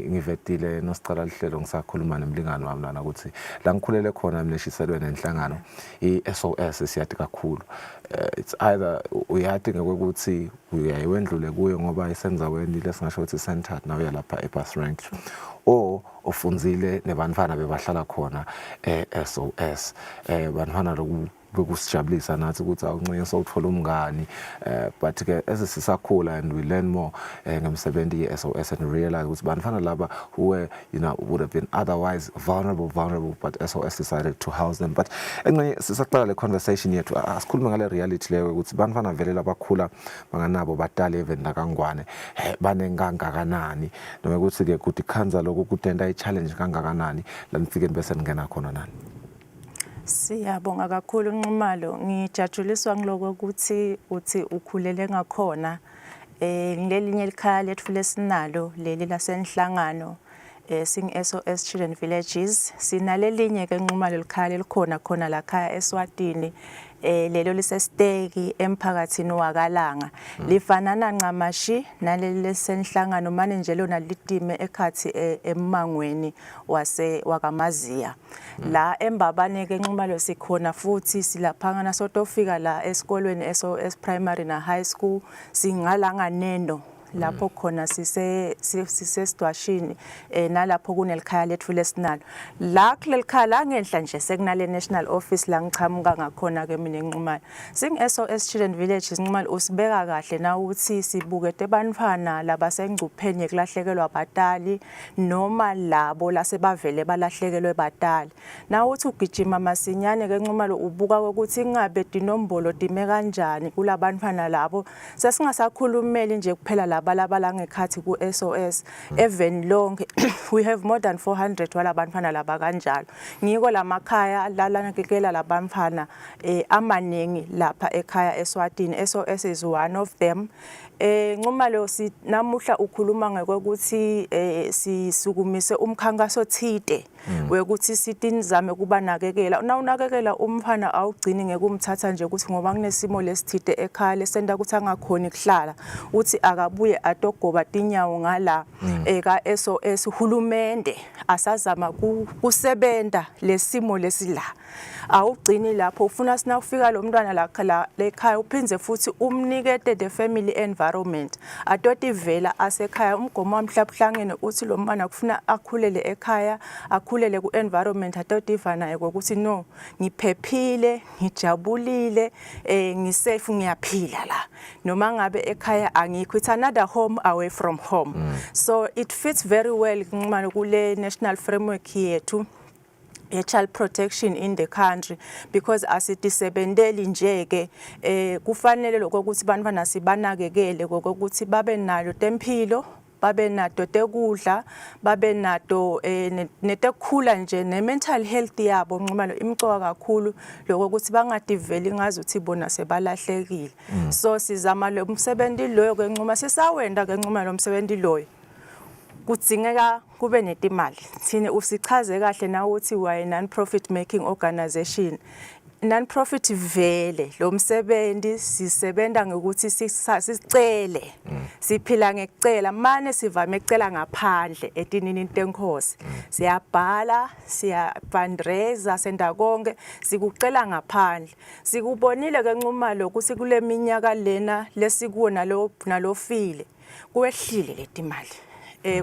ngivetile nosicala lihlelo ngisakhuluma nemlingani wami lana ukuthi la ngikhulele khona mneshiselwe nenhlangano iSOS siyati kakhulu it's either uyathi ngekuthi uyayendlule kuyo ngoba isenzaweni lesingasho ukuthi centered nawe yalapha eBus Rank o ufunzile nebantwana bebahlala khona SOS bantwana bekusijabulisa nathi ukuthi awuncinye sowuthola umngani but ke sisakhula and we learn more ngemsebenzi yeSOS and realize ukuthi bantwana laba who were would have been otherwise vulnerable but SOS decided to house them but encinye sisaqala le conversation yethu asikhulume ngale reality leyo ukuthi bantwana vele labakhula banganabo badala even nakangwane banengangakanani noma ukuthi ke kuthi khanza lokho kudenda i-challenge kangakanani la nifike bese ngena khona nani. Siyabonga kakhulu Nxumalo ngijajuliswa ngiloko ukuthi uthi ukhulele ngakhona ngilelinye elikhaya lethu lesinalo leli lasenhlangano sing SOS Children Villages sinalelinye ke Nxumalo likhaya lelikhona khona la khaya Eswatini lelo lisesteki emphakathini wakalanga lifanana ncamashi naleli lesenhlangano manje nje lona litime ekhathi emangweni wakamaziya la embabane ke Nxumalo sikhona futhi silaphangana sotofika la esikolweni SOS Primary na High School singalanga neno lapho khona sisesitwashini nalapho kunelikhaya lethu lesinalo la kulelikhaya la ngenhla nje sekunale national office la ngichamuka ngakhona ke mina Nxumalo sing SOS Children Villages Nxumalo usibeka kahle na ukuthi sibukete bantwana labasengcupheni yekulahlekelwa abatali noma labo lasebavele balahlekelwe batali na uthi ugijima masinyane ke Nxumalo ubuka ukuthi ngabe dinombolo dime kanjani kulabantwana labo sesingasakhulumeli nje kuphela balabala ngekhathi ku SOS even lonke we have more than 400 walabantwana laba kanjalo ngiko lamakhaya lalanakekela labantwana amaningi lapha ekhaya Eswatini SOS is one of them Nxumalo namuhla ukhuluma ngokuthi sisukumise umkhankaso thide wekuthi sithi nizame kuba nakekela na unakekela umfana awugcini ngekumthatha nje ukuthi ngoba kunesimo lesithide ekhaya lesenda ukuthi angakhoni kuhlala uthi akabuye atogoba tinyawo ngala eka SOS hulumende asazama kusebenta lesimo lesila awugcini lapho ufuna sina ufika lo mntwana la lekhaya uphinze futhi umnikete the family environment atoti vela asekhaya umgomo wamhlabuhlangene uthi lo mntwana kufuna akhulele ekhaya akhulele ku environment atoti ivana ukuthi no ngiphephile ngijabulile ngisafe ngiyaphila la noma ngabe ekhaya angikho it's another home away from home so it fits very well Nxumalo kule national framework yethu child protection in the country because asitisebendeli nje ke kufanele lokho ukuthi bantwana sibanakekele kokuthi babe nalo tempilo babe nato tekudla babe nato netekukhula nje ne mental health yabo Nxumalo imcoka kakhulu lokho ukuthi bangadiveli ngazi ukuthi bona sebalahlekile so sizama lo umsebenzi loyo ke Nxuma sisawenda ke Nxumalo umsebenzi loyo kudzingeka kube netimali thina usichaze kahle na ukuthi waye non-profit making organization non-profit vele lo msebenzi sisebenda ngokuthi sicele siphila ngekucela manje sivame ecela ngaphandle etinini tenkosi siyabhala siya fundraiser senda konke sikucela ngaphandle sikubonile ke Nxumalo ukuthi kule minyaka lena lesikuwo nalofile kwehlile letimali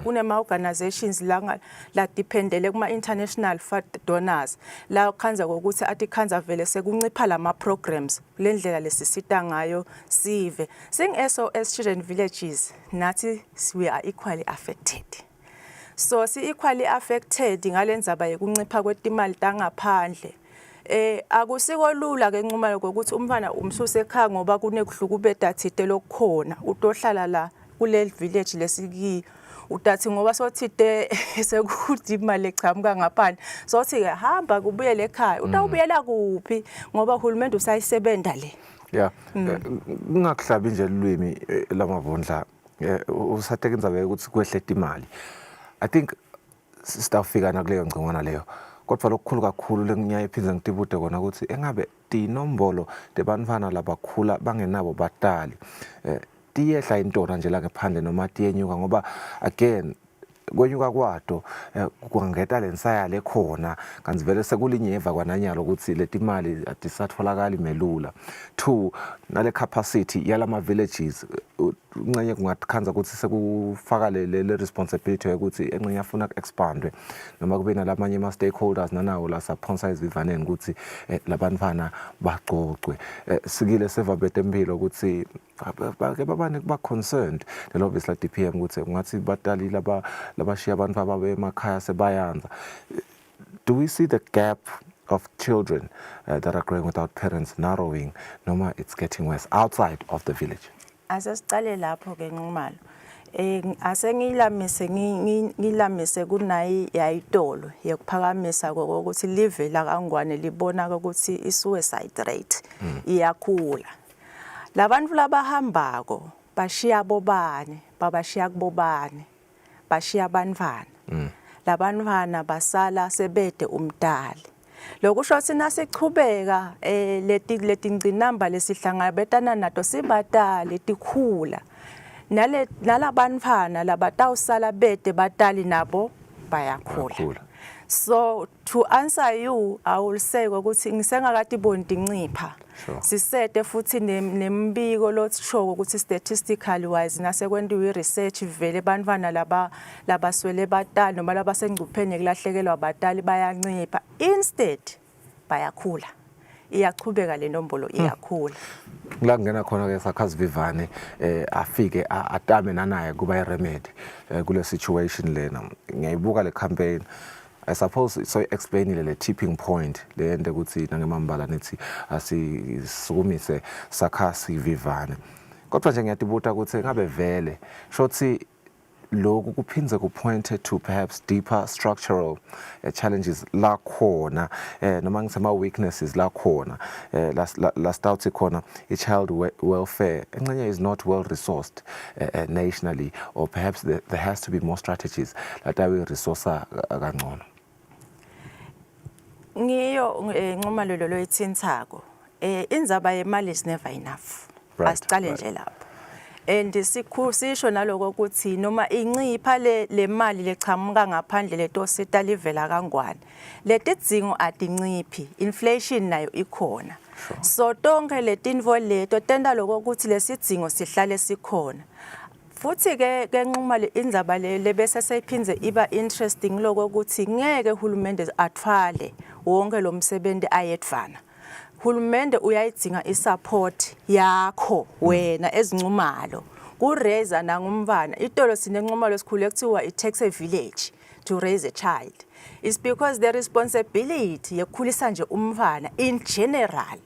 kunema organizations la dependele kuma international donors la khanza ukuthi athi khanza vele sekuncipha lama programs lendlela lesisita ngayo sive sing SOS Children Villages nathi we are equally affected so si equally affected ngalendzaba yekuncipha kwetimali tangaphandle Akusiko lula ke nquma ukuthi umfana umsuse ekhaya ngoba kunekuhlukubeda thide lokukhona utohlala la kule village lesiki utathi ngoba sothide sekuthi imali echamuka ngaphandle sothi ke hamba kubuyele ekhaya utawubuyela kuphi ngoba uhulumende usayisebenda le. Yeah, ungakuhlabi nje lulwimi lamavundla usateka indzawo ukuthi kwehleta imali. I think sitawufika nakuleyo ngcongwana leyo. Kodwa lokukhulu kakhulu lengiyaye iphindze ngitibude kona ukuthi engabe tinombolo tebantfwana labakhula bangenabo batali. Tiyehla intona nje la ngephandle noma tiyenyuka ngoba again kwenyuka kwato kungeta lensaya lekhona kanti vele sekulinyeva kwananyalo ukuthi leti mali atisatholakali melula. 2 nale capacity yalama villages uncenye kungatkhanza ukuthi sekufaka le responsibility ukuthi encenye afuna expandwe noma kube nalamanye ama stakeholders nanawo la sponsors vivaneni ukuthi labantwana bagcocwe. Sikile seva betempilo ukuthi bake babane kuba concerned the obviously DPM ukuthi ngathi batali labashiya abantu ababe emakhaya sebayanza. Do we see the gap of children that are growing without parents narrowing noma it's getting worse outside of the village? Asesicale lapho ke Nxumalo. Asengilamise kunayi yayitolo yokuphakamisa ukuthi live la kangwane libona ukuthi i-suicide rate iyakhula. Labantu labahambako bashiya bobane babashiya kubobane bashiya abantwana. Labantwana basala sebede umdali. Lokusho thina sichubeka leti ngcinamba lesihlangabetana nato sibatali tikhula. Nalabantwana labatawusala bede batali nabo bayakhula. So to answer you, I will say ukuthi ngisengakati bondi ncipha. Sisete futhi nembiko lotsho ukuthi statistically wise nasekwendiwe research vele bantwana labaswele batali noma labasengcupheni kulahlekelwa batali bayancipha instead bayakhula. Iyachubeka le nombolo iyakhula. La ngena khona ke sakhazi vivane afike atame nanaye kuba iremedy kule situation lena. Ngiyayibuka le campaign. I suppose so explain le tipping point le ende ukuthi nangemambala nethi asisukumise sakhasi vivane. Kodwa nje ngiyatibuta ukuthi ngabe vele shothi lokhu kuphinze kupointed to perhaps deeper structural challenges la khona noma ngisema weaknesses la khona la stouts khona child welfare encenye is not well resourced nationally or perhaps there has to be more strategies that we resource kangcono. Ngiyo Nxuma lo ithintako indzaba yemali is never enough. Asicale nje lapho. And sisho naloko ukuthi noma incipha le mali lechamuka ngaphandle leto sita livela kangwane letidzingo atinciphi inflation nayo ikhona. So tonke letinvo leto tenda lokho ukuthi lesidzingo sihlale sikhona. Futhi ke Nxuma le indzaba le bese seyiphindze iba interesting lokho ukuthi ngeke uhulumende athwale wonke lo msebenzi ayedvana. Hulumende uyayidzinga isupport yakho wena ezincumalo ku raise nangumvana itolo sinenquma lesikhulu ekuthiwa it takes a village to raise a child. It's because the responsibility yokukhulisa nje umvana in general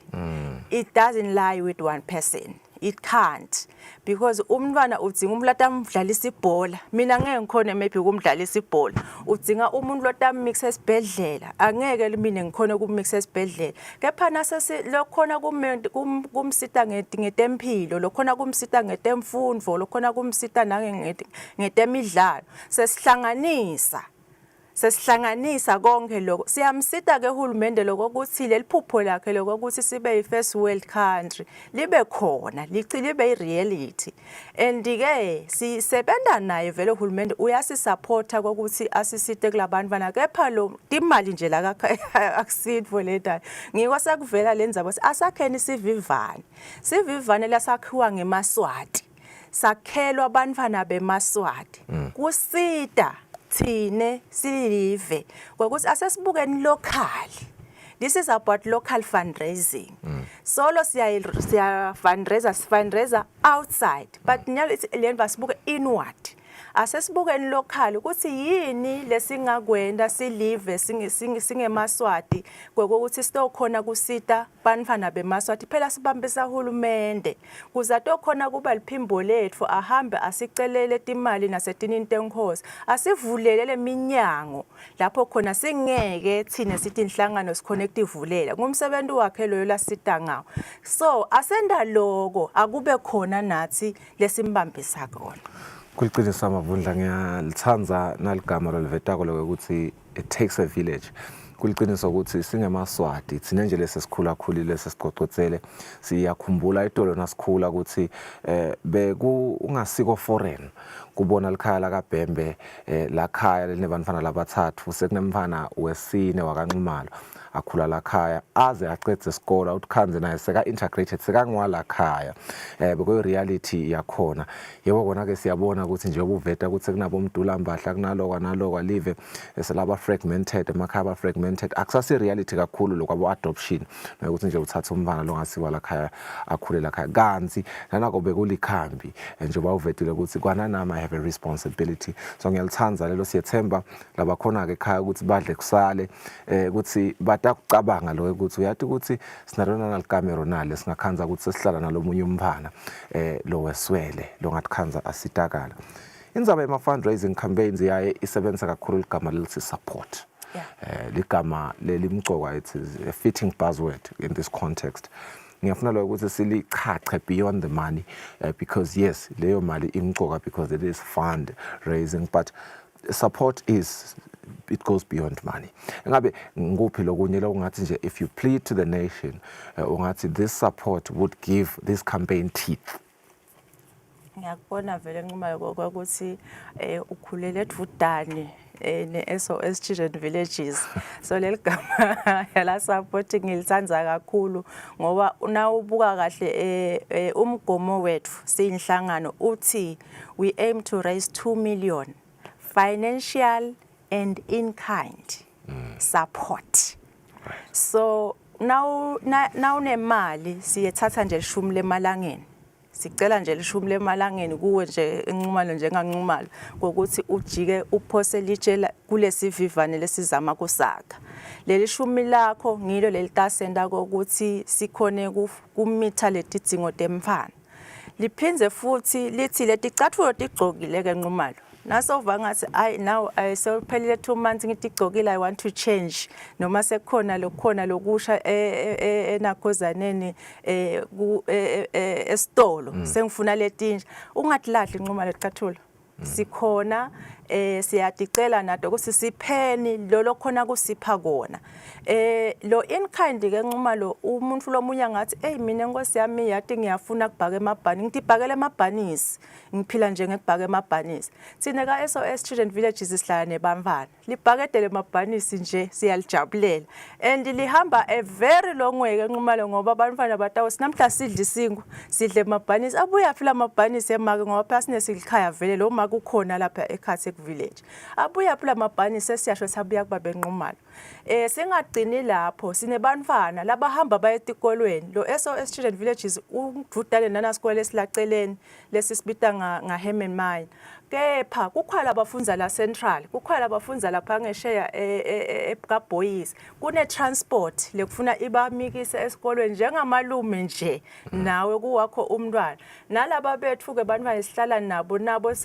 it doesn't lie with one person. It can't because umntwana udzinga umuntu lotamdlalisa ibhola mina ngeke ngikhone maybe kumdlalisa ibhola udzinga umuntu lotammixa esibhedlela angeke mina ngikhone kummixa esibhedlela kepha nase lokhona kumsita ngetempilo lokhona kumsita ngetemfundo lokhona kumsita ngetemidlalo sesihlanganisa konke lokho siyamsita ke uhulumende lokho ukuthi leliphupho lakhe lokho ukuthi sibe i-first world country libe khona libe i-reality and ke sisebenda naye vele uhulumende uyasisupporta ukuthi asisite kulabantwana kepha lo imali nje la akusitho leta ngiko sakuvela lenzaba asakheni sivivane lasakhiwa ngemaswati sakhelwa abantwana bemaswati kusita thine silive ngokuthi asesibukeni local. This is about local fundraising. Solo siya fundraiser outside but nyalo it's lento basibuke inward. asesibukeni local ukuthi yini lesingakwenda silive singemaswati kwekokuthi sitokhona kusita banifana bemaswati phela sibambisa uhulumende kuza tokhona kuba liphimbo lethu ahambe asicelele imali nasetinini tenkosi asivulele leminyango lapho khona singeke thina sithi inhlangano siconnective vulela ngumsebenzi wakhe loyo lasita ngawo so asenda lokho akube khona nathi lesimbambisa khona kuliqinisa amavundla ngiyalithanza naligama lolvetako lokuthi it takes a village kuliqinisa ukuthi singemaswati thina nje lesesikhula khulile sesiqoqotsele siyakhumbula itolo nasikhula ukuthi beku ungasiko foreign kubona likhaya la kaBhembe la khaya lenebanifana labathathu sekunemfana wesine wakanxumalo akhula la khaya aze aqedze isikole utkhanze naye seka integrated seka ngwala khaya bekuyi reality yakhona yebo kona ke siyabona ukuthi nje ubuveta ukuthi kunabo umdula mbahla kunalokwa nalokwa live eselaba fragmented emakhaya aba fragmented akusasi reality kakhulu lokwabo adoption ukuthi nje uthatha umfana longasiwa la khaya akhule la khaya kanzi nanako bekulikhambi njengoba uvetile ukuthi kwananama I have a responsibility so ngiyalithanza lelo siyethemba laba khona ke ekhaya ukuthi badle kusale ukuthi batakucabanga lo ukuthi uyathi ukuthi sinalona nalikamero nale singakhanza ukuthi sesihlala nalomunye umphana lo weswele lo ngathikhanza asitakala inzaba ema fundraising campaigns yaye isebenza kakhulu igama lelithi support ligama lelimcoka it is a fitting buzzword in this context ngiyafuna lo ukuthi silichache beyond the money because yes leyo mali imcoka because it is fund raising but support is it goes beyond money ngabe nguphi lokunye lokungathi nje if you plead to the nation ungathi this support would give this campaign teeth ngiyakubona vele nquma ukuthi ukhulele edvudane ne-SOS Children Villages so leligama yala supporting ngilithanza kakhulu ngoba nawubuka kahle umgomo wethu siyinhlangano uthi we aim to raise 2 million financial and in kind support so now nemali siyethatha nje lishumi lemalangeni sicela nje lishumi lemalangeni kuwe nje enqumalo njenganqumalo ngokuthi ujike uphose litshela kulesivivane lesizama kusaka leli shumi lakho ngilo lelitasenda ukuthi sikhone kumitha letidzingo temfana liphinze futhi lithi leticathulo tigcokile ke nqumalo nasova ngathi now sewuphelile 2 months ngitigcokile I want to change noma sekukhona lokukhona lokusha enakhozaneni esitolo sengifuna letinja ungatilahli inquma lecathulo sikhona siyaticela nato ukuthi sipheni lo khona kusipha kona lo in kind ke nquma lo umuntu lomunye ngathi mina inkosi yami yathi ngiyafuna kubhaka emabhani ngitibhakela emabhanisi ngiphila nje ngekubhaka emabhanisi thina ka SOS Children Villages sihlala nebamfana libhakede lemabhanisi nje siyalijabulela and lihamba a very long way ke nquma lo ngoba abantwana batawo sinamhla sidla isingu sidle emabhanisi abuya phila amabhanisi emake ngoba phela sinesilikhaya vele lo maka ukhona lapha eKhathe village abuya phela amabhani sesiyasho sabuya kuba benqumalo singagcini lapho sinebantwana labahamba bayetikolweni lo SOS Children Villages ungududane nanasikole esilaceleni lesisibita ngaHerman Mine kepha kukhwala abafundza la Central kukhwala abafundza lapha ngesheya eBoys kune transport lekufuna ibamikise esikolweni njengamalume nje nawe kuwakho umntwana nalaba bethu ke bantwana sihlala nabo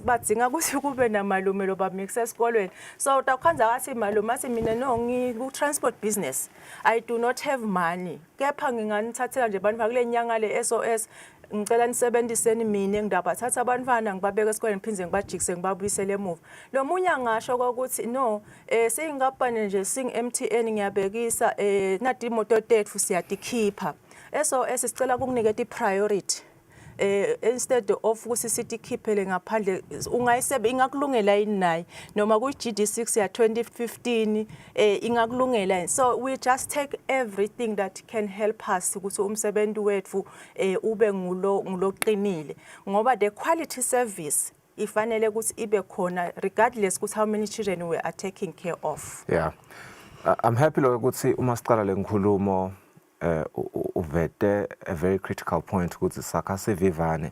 badzinga ukuthi kube namalume lobamikise esikolweni so utakhanza kathi malume athi mina no ngiku transport business I do not have money kepha nginganithathela nje bantwana kule nyanga le SOS ngicela nisebenziseni mina ngidabathatha abantwana ngibabeka esikoleni ngiphinze ngibajikise ngibabuyisele emuva lo munye angasho ukuthi no singapane nje sing MTN ngiyabekisa nathi imoto tethu siyatikhipha SOS sicela ukuniketa ipriority instead of ukuthi sithi khiphele ngaphandle ungayisebe ingakulungela inayi noma ku GD6 ya 2015 ingakulungela so we just take everything that can help us ukuthi umsebenzi wethu ube nguloqinile ngoba the quality service ifanele ukuthi ibe khona regardless ukuthi how many children we are taking care of. Yeah, I'm happy ukuthi uma siqala lenkulumo uvete a very critical point ukuthi sakha sevivane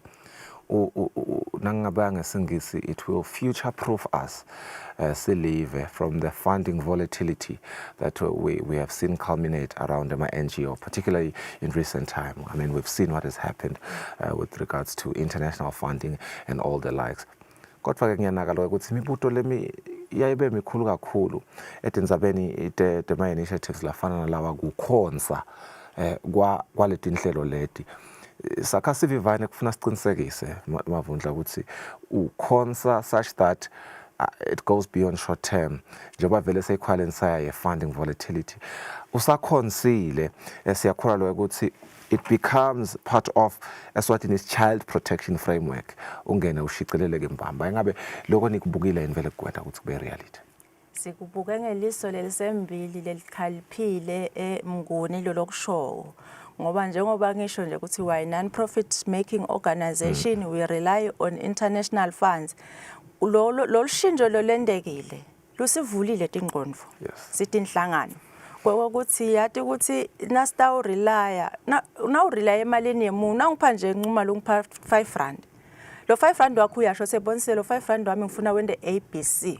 it will future-proof us from the funding volatility that we have seen culminate around my NGO, particularly in recent time. I mean, we've seen what has happened with regards to international funding and all the likes. Kodwa-ke ngiyanakala ukuthi imibuto lemi yayibe mikhulu kakhulu etindzabeni tema-initiatives lafana nalawa kukhonza kwaleti nhlelo leti. Sakha sivivane kufuna siqinisekise Mavundla ukuthi ukhonza such that it goes beyond short term njengoba vele seyikhwalenisa ye-funding volatility. Usakhonsile siyakholwa ukuthi it becomes part of Eswatini's child protection framework. Ungene ushicileleke mbamba. Engabe lokho nikubukile yini vele kukwenda ukuthi kube reality? Sikubuke ngeliso lelisembili lelikhaliphile eMnguni lokushowo. Ngoba njengoba ngisho nje ukuthi we non-profit making organization, we rely on international funds. Lo shintsho lolendekile lusivulile ingqondo. Sithi inhlangano. Ukuthi yathi ukuthi nasita relaya na relaya emalini yemuntu nawungipha nje nquma lungipha 5 rand. Lo 5 rand wakho uyasho sebonise lo 5 rand wami ngifuna wende ABC.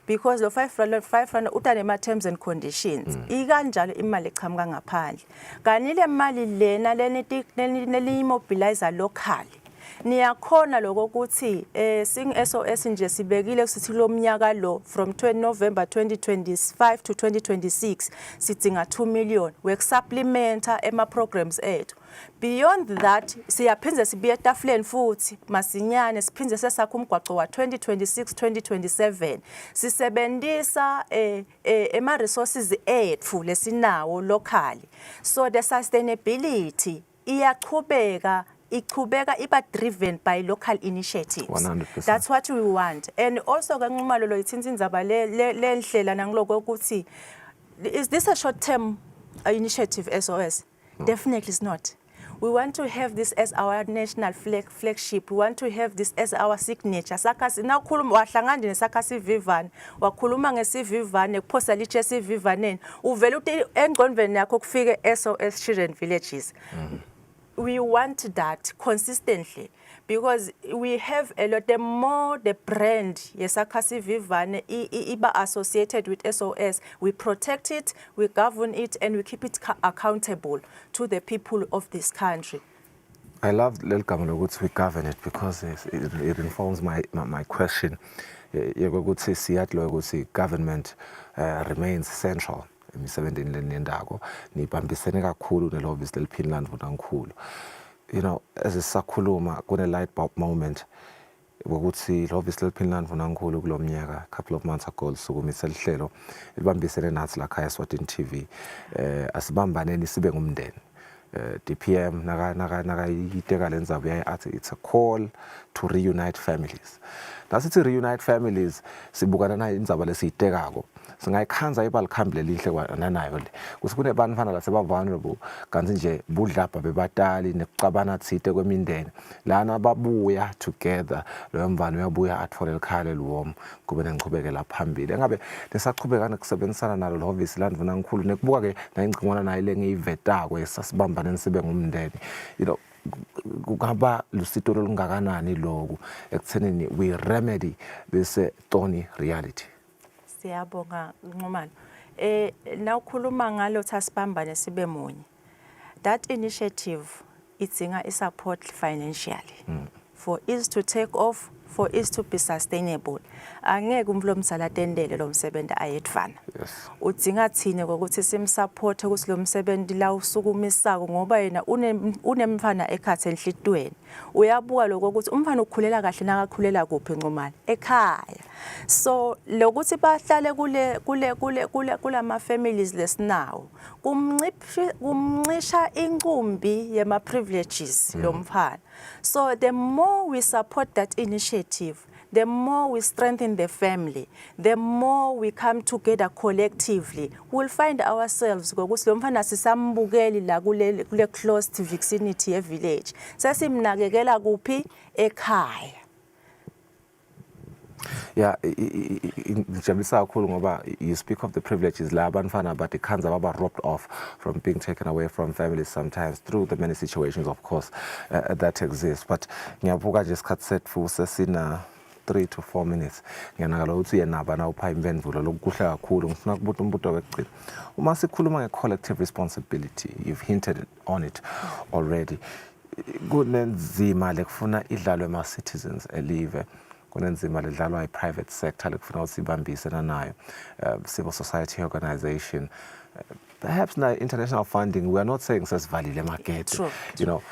Because lo 5 rand utanema terms and conditions. Ikanjalo imali echamuka ngaphandle. Kanile mali lena lenimobilizer locally. Niyakhona lokho ukuthi sing SOS nje sibekile sithi lo mnyaka lo from November 2025 to 2026 sidinga 2 million wekusupplementa ema programs ethu. Beyond that siyaphinze sibuye etafuleni futhi masinyane siphinze sesakho umgwaqo wa 2026-2027 sisebenzisa ema resources ethu lesinawo locally. So the sustainability iyaqhubeka iba driven by local initiatives. 100%. That's what we want. And also kanquma lo ithinta indzaba lendlela nangiloko ukuthi is this a short term initiative SOS? No. Definitely it's not. We want to have this as our national flagship. We want to have this as our signature. Sakasi na khuluma wahlangana nesakasi vivane. Wakhuluma ngesivivane kuphosa liche sivivaneni. Uvela uthi engqondweni yakho kufike SOS Children Villages. We want that consistently because we have a lot more the brand yesakasi vivane iba associated with SOS. We protect it, we govern it, and we keep it accountable to the people of this country. I love we govern it because it informs my question. Government remains central. Emisebenzini lenendako nibambisene kakhulu nelobisi leliphinland vunankulu. You know, as isakhuluma kune light bulb moment ukuthi lobisi leliphinland vunankulu kulomnyaka couple of months agolisukumisa lihlelo libambisene nathi la khaya Eswatini TV. Asibambaneni sibe ngumndeni. DPM naka yiteka lenzabu yayi athi it's a call to reunite families. Nasithi reunite families sibukana na indzaba lesiyitekako. Singayikhanza ibalikhambile lihle kwananayo le. Kusukune bantu fana laseba vulnerable kanti nje budlapha bebatali nekucabana thite kwemindeni. Lana babuya together lo mvano uyabuya atfole likhaya luwom kube nengichubekela phambili. Engabe lesaqhubeka nokusebenzisana nalo lo obviously landvuna ngikhulu nekubuka ke na ingcingwana nayo lengiyivetako esasibambane sibe ngumndeni. You know, kungaba lusito olungakanani lokhu ekuthenini we remedy this thorny reality. Siyabonga Nxumalo. Nawukhuluma ngalo thasibambane sibe munye. That initiative idzinga support financially for it to take off, for it to be sustainable. Angeke umvlo msala tendele lo msebenzi ayedvana. Yes. Udzinga thine ukuthi simsupport ukuthi lo msebenzi la usukumisako ngoba yena unemfana ekhathe enhlitweni. Uyabuka lokho ukuthi umfana ukhulela kahle nakakhulela kuphi Nxumalo ekhaya. So lokuthi bahlale kulama families lesinawo kumncisha inqumbi yema privileges lo mfana. So the more we support that initiative, the more we strengthen the family, the more we come together collectively, we'll find ourselves ngokuthi lo mfana sisambukeli la kule closed vicinity village. Sesimnakekela kuphi ekhaya. Yeah, ngijabulisa kakhulu ngoba you speak of the privileges la abantwana but ikhanza baba robbed off from being taken away from families sometimes through the many situations of course that exist. But ngiyabuka nje isikhathi sethu sesina 3 to 4 minutes. Ngiyanakala ukuthi uyenaba na upha impendulo lokuhle kakhulu. Ngifuna ukubuza umbuzo wekugcina. Uma sikhuluma nge-collective responsibility, you've hinted on it already. Kunenzima lekufuna idlalwe ma-citizens elive. Kunenzima ledlalwa i-private sector lekufuna ukuthi sibambisane nayo, civil society organization, perhaps na international funding. We are not saying sesivalile emageto, you know.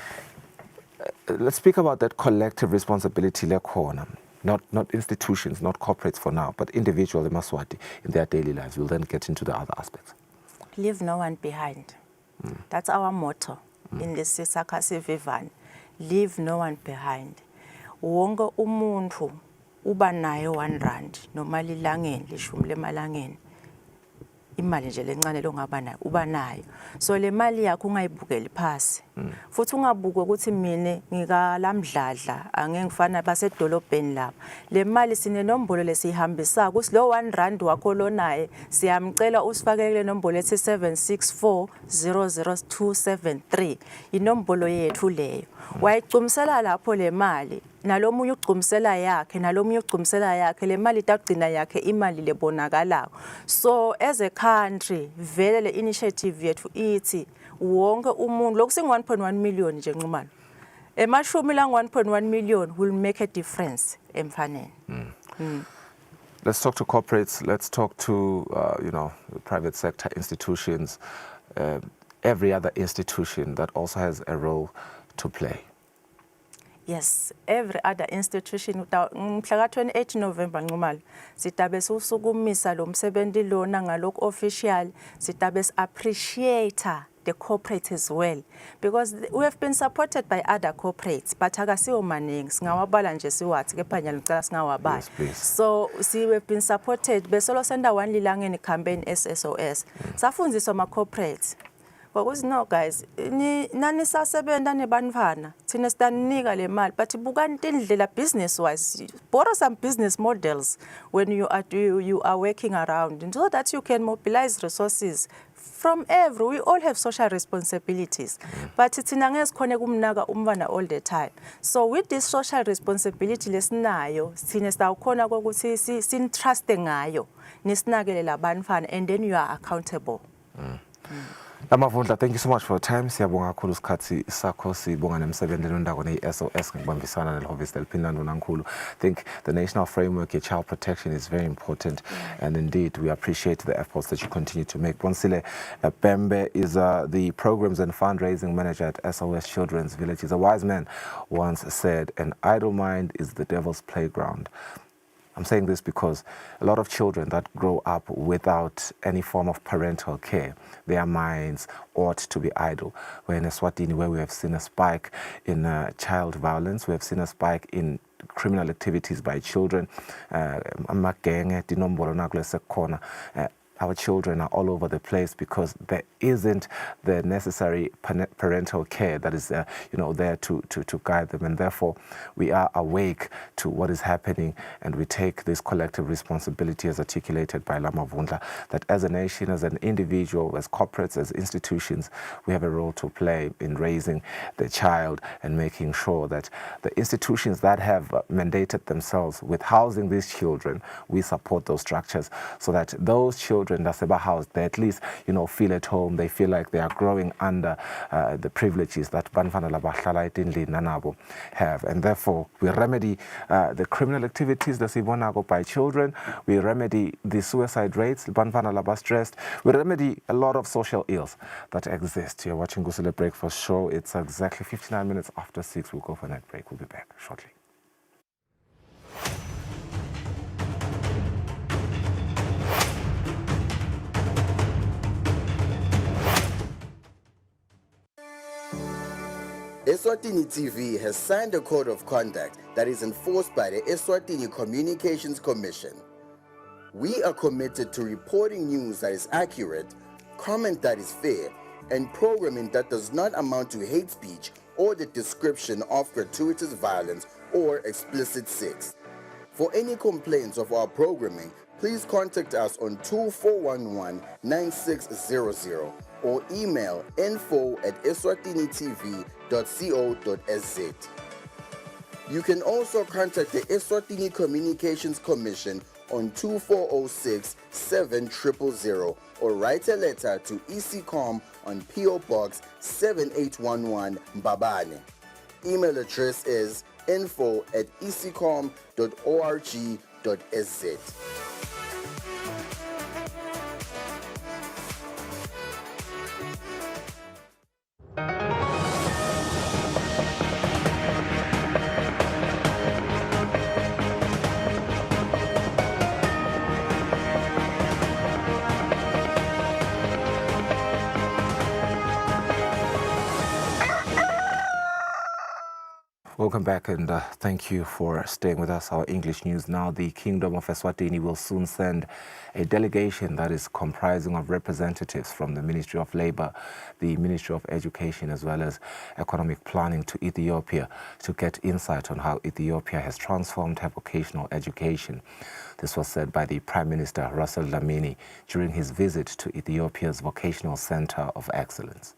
Let's speak about that collective responsibility lekhona. Not institutions, not corporates for now, but individuals in Eswatini in their daily lives. We'll then get into the other aspects. Leave no one behind. That's our motto in the Sisakasi Vivan. Leave no one behind. Wonke umuntu uba nayo 1 rand noma lilangeni lishumi lemalangeni. Imali nje lencane longaba nayo uba nayo. So le mali yakho ungayibukeli phasi. Futhi ungabuke ukuthi mina ngikalamdladla angeke ngifana basedolobheni lapha. Le mali sinenombolo lesihambisa kuthi lo 1 rand wakho lonaye siyamcela usifakele le nombolo ethi 764000273. Inombolo yethu leyo. Wayicumisela lapho le mali. Nalomunye ucumisela yakhe nalomunye ucumisela yakhe le mali itagcina yakhe imali lebonakalayo. So as a country vele le initiative yethu ithi wonke umuntu lokusingi 1.1 million nje nxumalo emashumi la 1.1 million will make a difference emfaneni. Let's talk to corporates, let's talk to you know, the private sector institutions, every other institution that also has a role to play. Yes, every other institution mhla 28 November nxumalo sitabe usukumisa lo msebenzi lona ngalokho official sitabe appreciate the corporate as well, because we have been supported by other corporates but akasiwo maningi singawabala nje siwathi kepha nyalo ngicela singawabala. So we have been supported besolo senda 1 lilangeni campaign SSOS safundziswa ama corporates because no guys nani sasebenta nebantfwana thina sitanika le mali but bukani tindlela business wise, borrow some business models when you are working around so that you can mobilize resources from every. We all have social responsibilities but thina ngeke sikhone kumnaka umntwana all the time. So with this social responsibility lesinayo thina sitawukhona ukuthi sintrust ngayo nisinakele labantwana and then you are accountable. Lamavundla, thank you so much for your time. Siyabonga kakhulu isikhathi sakho, sibonga nemsebenzi endako ne-SOS ngibambisana nelihhovisi leliphindana nankulu. I think the national framework of child protection is very important, and indeed we appreciate the efforts that you continue to make. Kusile Bembe is the programs and fundraising manager at SOS Children's Villages. A wise man once said, "An idle mind is the devil's playground." I'm saying this because a lot of children that grow up without any form of parental care, their minds ought to be idle. We're in Eswatini where we have seen a spike in child violence, we have seen a spike in criminal activities by children. Our children are all over the place because there isn't the necessary parental care that is there to guide them, and therefore we are awake to what is happening, and we take this collective responsibility as articulated by Lama Vundla, that as a nation, as an individual, as corporates, as institutions, we have a role to play in raising the child and making sure that the institutions that have mandated themselves with housing these children, we support those structures so that those children that's about house, they at least feel at home, they feel like they are growing under the privileges that Banfana Labahlala Nanabo have, and therefore we remedy the criminal activities that Sibonago by children, we remedy the suicide rates Banfana Laba stressed, we remedy a lot of social ills that exist. You're watching Kusile Breakfast Show. It's exactly 59 minutes after 6. We'll go for a night break. We'll be back shortly. Eswatini TV has signed a code of conduct that is enforced by the Eswatini Communications Commission. We are committed to reporting news that is accurate, comment that is fair, and programming that does not amount to hate speech or the description of gratuitous violence or explicit sex. For any complaints of our programming, please contact us on 2411-9600 or email info@eswatinitv.co.za. You can also contact the Eswatini Communications Commission on 2406-7000 or write a letter to ECCOM on PO Box 7811 Mbabane. Email address is info@ecom.org.sz. Welcome back and thank you for staying with us. Our English news now. The Kingdom of Eswatini will soon send a delegation that is comprising of representatives from the Ministry of Labour, the Ministry of Education as well as Economic Planning to Ethiopia to get insight on how Ethiopia has transformed her vocational education. This was said by the Prime Minister Russell Dlamini during his visit to Ethiopia's Vocational Centre of Excellence.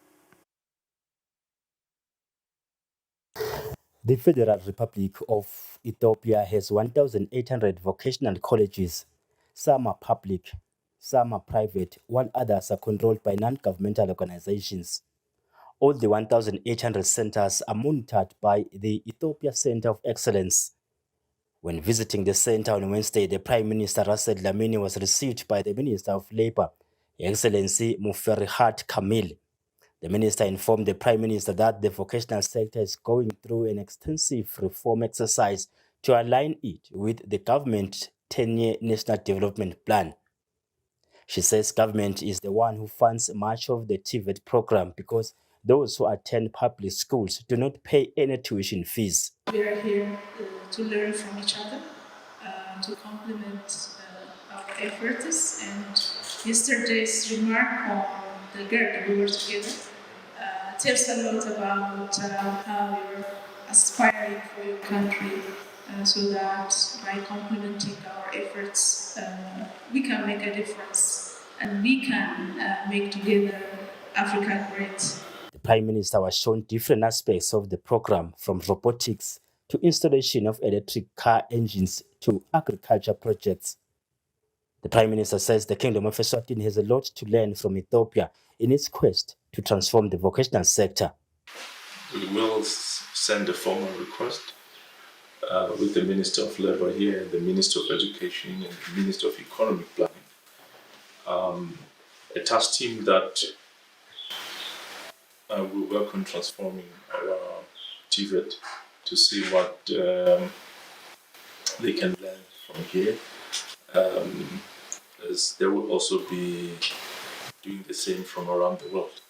The Federal Republic of Ethiopia has 1,800 vocational colleges. Some are public, some are private, while others are controlled by non-governmental organizations. All the 1,800 centers are monitored by the Ethiopia Center of Excellence. When visiting the center on Wednesday, the Prime Minister Russell Dlamini was received by the Minister of Labour, Excellency Muferihat Kamil. The minister informed the Prime Minister that the vocational sector is going through an extensive reform exercise to align it with the government 10-year National Development Plan. She says government is the one who funds much of the TVET program because those who attend public schools do not pay any tuition fees. We are here to learn from each other, to complement our efforts, and yesterday's remark on the girl that we were together tells a lot about how you're aspiring for your country so that by complementing our efforts, we can make a difference and we can make together Africa great. The Prime Minister was shown different aspects of the program, from robotics to installation of electric car engines to agriculture projects. The Prime Minister says the Kingdom of Eswatini has a lot to learn from Ethiopia in its quest to transform the vocational sector. We will send a formal request with the Minister of Labour here, the Minister of Education, and the Minister of Economic Planning. A task team that will work on transforming our TVET to see what they can learn from here. As they will also be doing the same from around the world.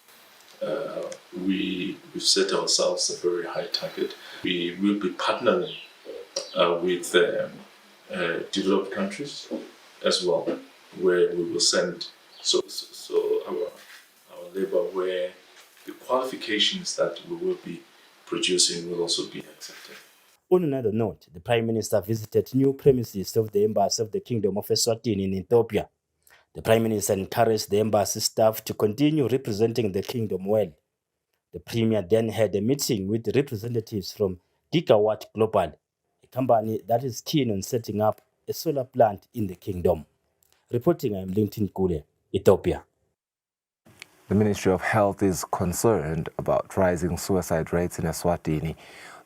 We've set ourselves a very high target. We will be partnering with developed countries as well, where we will send our labor where the qualifications that we will be producing will also be accepted. On another note, the Prime Minister visited new premises of the Embassy of the Kingdom of Eswatini in Ethiopia. The Prime Minister encouraged the embassy staff to continue representing the kingdom well. The Premier then had a meeting with representatives from Gigawatt Global, a company that is keen on setting up a solar plant in the kingdom. Reporting, I'm Linton Kule, Ethiopia. The Ministry of Health is concerned about rising suicide rates in Eswatini.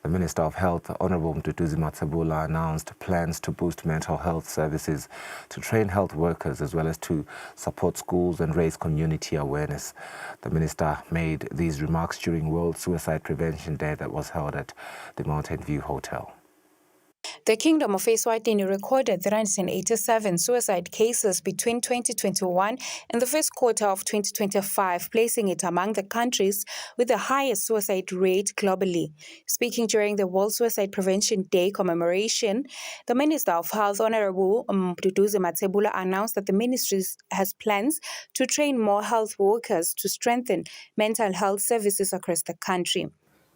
The Minister of Health, Honorable Mduduzi Matsebula, announced plans to boost mental health services, to train health workers, as well as to support schools and raise community awareness. The Minister made these remarks during World Suicide Prevention Day that was held at the Mountain View Hotel. The Kingdom of Eswatini recorded 387 suicide cases between 2021 and the first quarter of 2025, placing it among the countries with the highest suicide rate globally. Speaking during the World Suicide Prevention Day commemoration, the Minister of Health, Honorable Mduduzi Matsebula, announced that the ministry has plans to train more health workers to strengthen mental health services across the country.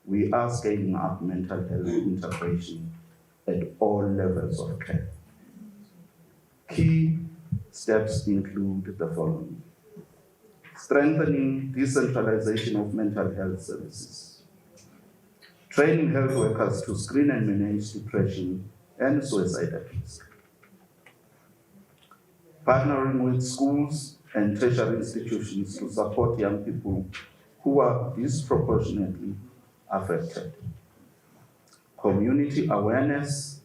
We are scaling up mental health integration at all levels of care. Key steps include the following: strengthening decentralization of mental health services, training health workers to screen and manage depression and suicide at risk, partnering with schools and tertiary institutions to support young people who are disproportionately affected, community awareness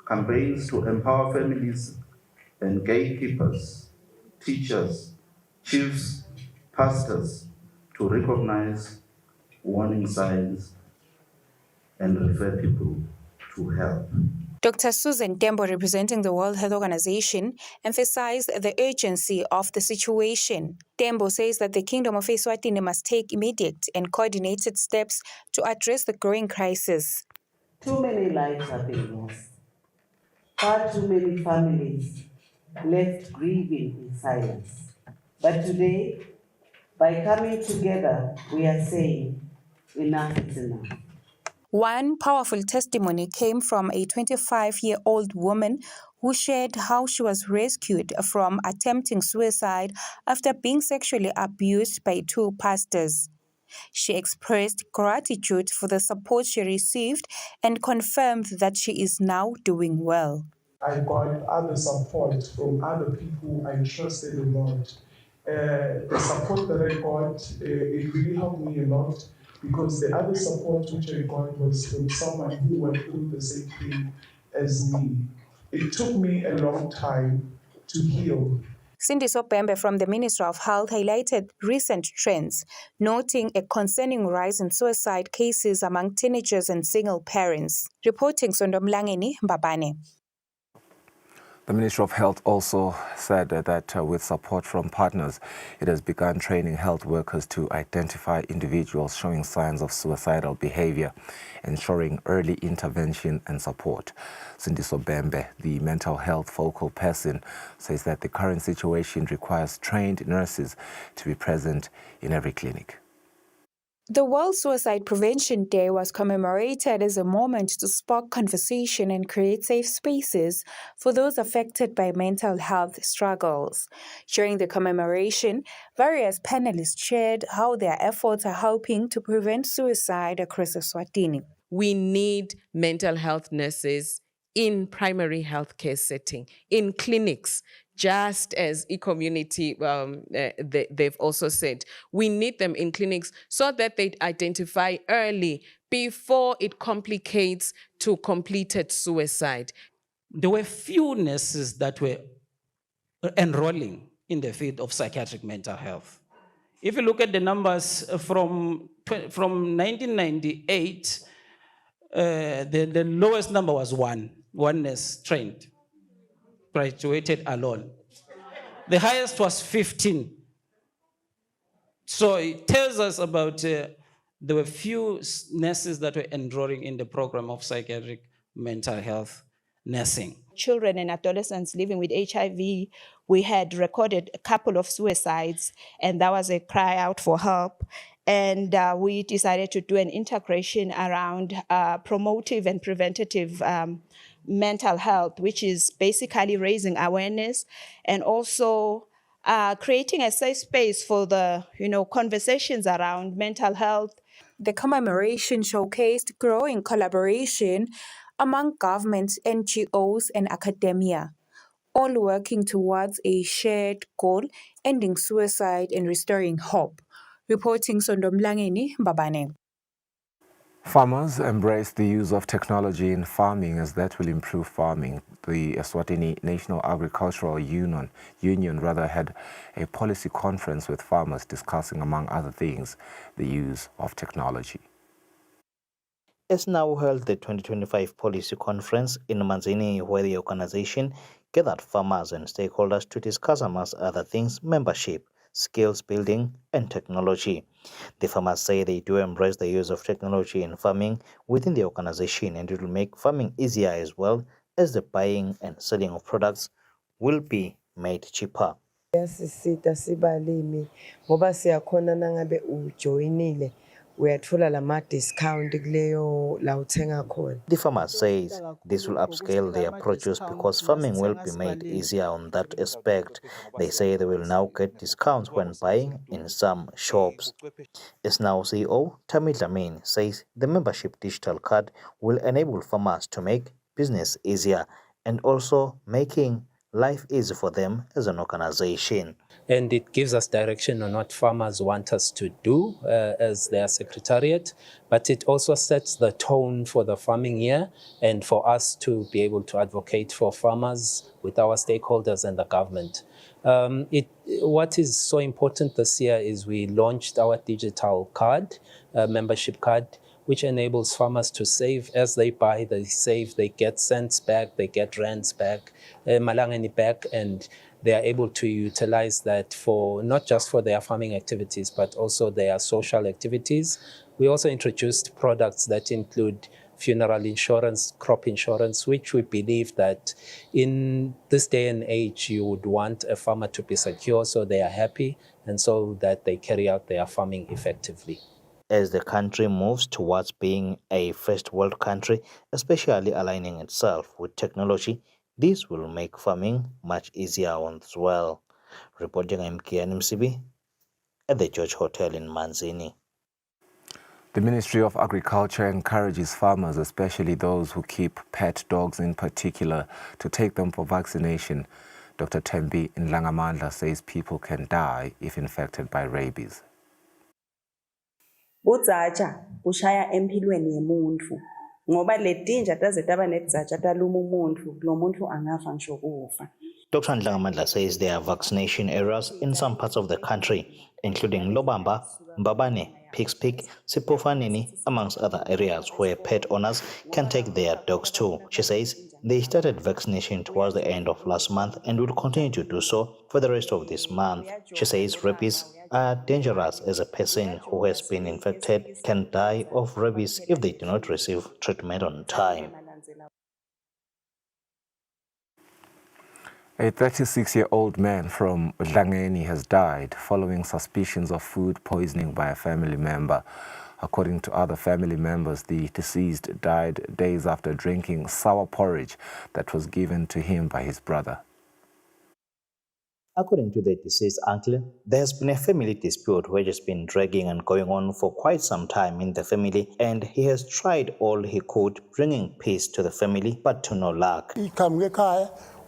campaigns to empower families and gatekeepers, teachers, chiefs, pastors to recognize warning signs and refer people to help. Dr. Susan Tembo, representing the World Health Organization, emphasized the urgency of the situation. Tembo says that the Kingdom of Eswatini must take immediate and coordinated steps to address the growing crisis. Too many lives are being lost. Far too many families left grieving in silence. But today, by coming together, we are saying enough is enough. One powerful testimony came from a 25-year-old woman who shared how she was rescued from attempting suicide after being sexually abused by two pastors. She expressed gratitude for the support she received and confirmed that she is now doing well. I got other support from other people I trusted a lot. The support that I got, it really helped me a lot, because the other support which I got was from someone who went through the same thing as me. It took me a long time to heal. Cindy Sopembe from the Ministry of Health highlighted recent trends, noting a concerning rise in suicide cases among teenagers and single parents. Reporting Sondomlangeni Mbabane. The Ministry of Health also said that with support from partners, it has begun training health workers to identify individuals showing signs of suicidal behavior, ensuring early intervention and support. Cindy Sobembe, the mental health focal person, says that the current situation requires trained nurses to be present in every clinic. The World Suicide Prevention Day was commemorated as a moment to spark conversation and create safe spaces for those affected by mental health struggles. During the commemoration, various panelists shared how their efforts are helping to prevent suicide across Eswatini. We need mental health nurses in primary healthcare setting, in clinics, just as e-community, they've also said. We need them in clinics so that they identify early before it complicates to completed suicide. There were few nurses that were enrolling in the field of psychiatric mental health. If you look at the numbers from 1998, the lowest number was one nurse trained, graduated alone. The highest was 15. So it tells us about there were few nurses that were enrolling in the program of psychiatric mental health nursing. Children and adolescents living with HIV, we had recorded a couple of suicides, and that was a cry out for help. And we decided to do an integration around promotive and preventative mental health, which is basically raising awareness and also creating a safe space for the conversations around mental health. The commemoration showcased growing collaboration among governments, NGOs, and academia, all working towards a shared goal, ending suicide and restoring hope. Reporting Sondomlangeni Mbabane. Farmers embrace the use of technology in farming as that will improve farming. The Eswatini National Agricultural Union had a policy conference with farmers discussing, among other things, the use of technology. Eswatini held the 2025 policy conference in Manzini, where the organization gathered farmers and stakeholders to discuss, amongst other things, membership, skills building, and technology. The farmers say they do embrace the use of technology in farming within the organization, and it will make farming easier as well as the buying and selling of products will be made cheaper. Yasisita sibalimi ngoba siyakhona nangabe ujoinile uyathola lama discount kuleyo la uthenga khona. The farmer says this will upscale their produce because farming will be made easier on that aspect. They say they will now get discounts when buying in some shops. Esnao CEO Tammy Dlamini says the membership digital card will enable farmers to make business easier and also making life easy for them as an organization. And it gives us direction on what farmers want us to do as their secretariat, but it also sets the tone for the farming year and for us to be able to advocate for farmers with our stakeholders and the government. What is so important this year is we launched our digital card, membership card, which enables farmers to save as they buy, they save, they get cents back, they get rands back, malangeni back, and they are able to utilize that for not just for their farming activities, but also their social activities. We also introduced products that include funeral insurance, crop insurance, which we believe that in this day and age, you would want a farmer to be secure so they are happy and so that they carry out their farming effectively. As the country moves towards being a first world country, especially aligning itself with technology, this will make farming much easier as well. Reporting, I'm Kian MCB at the George Hotel in Manzini. The Ministry of Agriculture encourages farmers, especially those who keep pet dogs in particular, to take them for vaccination. Dr. Tembi Nlangamandla says people can die if infected by rabies. Udzatsha bushaya empilweni yemuntu ngoba letinja taze taba nedzatsha taluma umuntu lo muntu angafa ngisho kufa. Dr. Nlangamandla says there are vaccination areas in some parts of the country, including Lobamba, Mbabane, Pigs Peak, Sipofanini, amongst other areas where pet owners can take their dogs to. She says they started vaccination towards the end of last month and will continue to do so for the rest of this month. She says rabies are dangerous as a person who has been infected can die of rabies if they do not receive treatment on time. A 36-year-old man from Dlangeni has died following suspicions of food poisoning by a family member. According to other family members, the deceased died days after drinking sour porridge that was given to him by his brother. According to the deceased uncle, there has been a family dispute which has been dragging and going on for quite some time in the family, and he has tried all he could bringing peace to the family, but to no luck.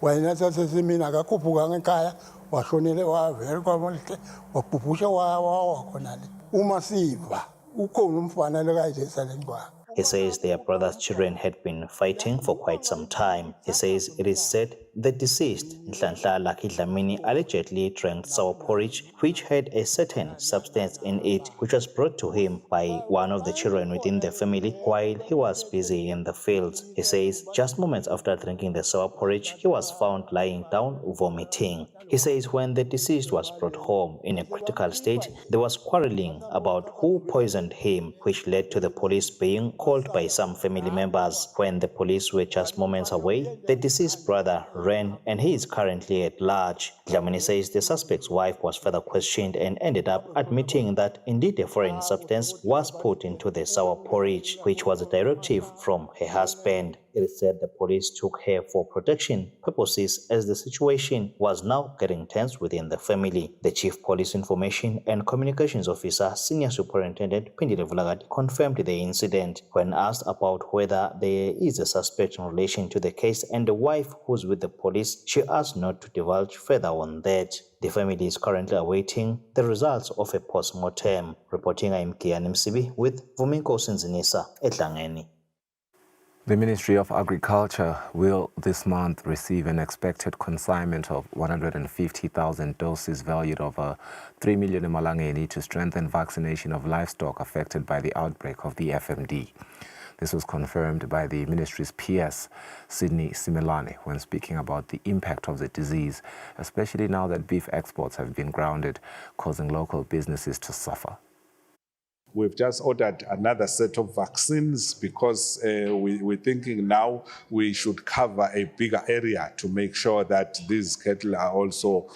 wena sasesimini akakhuphuka ngekhaya washonele wavele kwamhle wabhubhusha wakhona le uma siva ukhona umfana lekayijesa lencwaba. He says their brother's children had been fighting for quite some time. He says it is said the deceased, Nhlanhla Lucky Dlamini, allegedly drank sour porridge, which had a certain substance in it, which was brought to him by one of the children within the family while he was busy in the fields. He says just moments after drinking the sour porridge, he was found lying down vomiting. He says when the deceased was brought home in a critical state, there was quarreling about who poisoned him, which led to the police being called by some family members. When the police were just moments away, the deceased brother ran and he is currently at large. Dlamini says the suspect's wife was further questioned and ended up admitting that indeed a foreign substance was put into the sour porridge, which was a directive from her husband. It is said the police took her for protection purposes as the situation was now getting tense within the family. The Chief Police Information and Communications Officer, Senior Superintendent Pindile Vulagati, confirmed the incident. When asked about whether there is a suspect in relation to the case and the wife who's with the police, she asked not to divulge further on that. The family is currently awaiting the results of a post-mortem. Reporting, I'm Kian MCB with Vuminko Sinzinisa at Dlangeni. The Ministry of Agriculture will this month receive an expected consignment of 150,000 doses valued over 3 million emalangeni to strengthen vaccination of livestock affected by the outbreak of the FMD. This was confirmed by the ministry's PS, Sydney Simelane, when speaking about the impact of the disease, especially now that beef exports have been grounded, causing local businesses to suffer. We've just ordered another set of vaccines because we're thinking now we should cover a bigger area to make sure that these cattle are also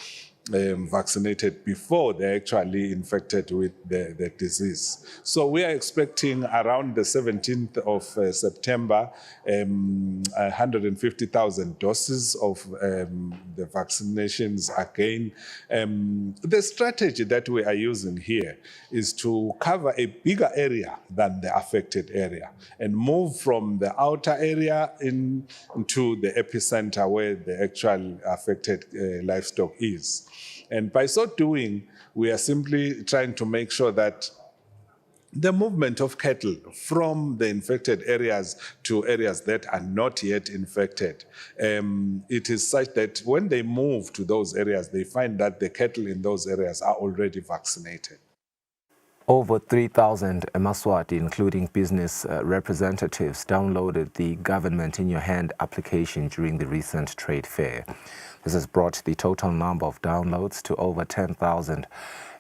vaccinated before they're actually infected with the disease. So we are expecting around the 17th of September, 150,000 doses of the vaccinations again. The strategy that we are using here is to cover a bigger area than the affected area and move from the outer area into the epicenter where the actual affected livestock is. And by so doing, we are simply trying to make sure that the movement of cattle from the infected areas to areas that are not yet infected, it is such that when they move to those areas, they find that the cattle in those areas are already vaccinated. Over 3,000 Eswatini, including business representatives, downloaded the Government in Your Hand application during the recent trade fair. This has brought the total number of downloads to over 10,000,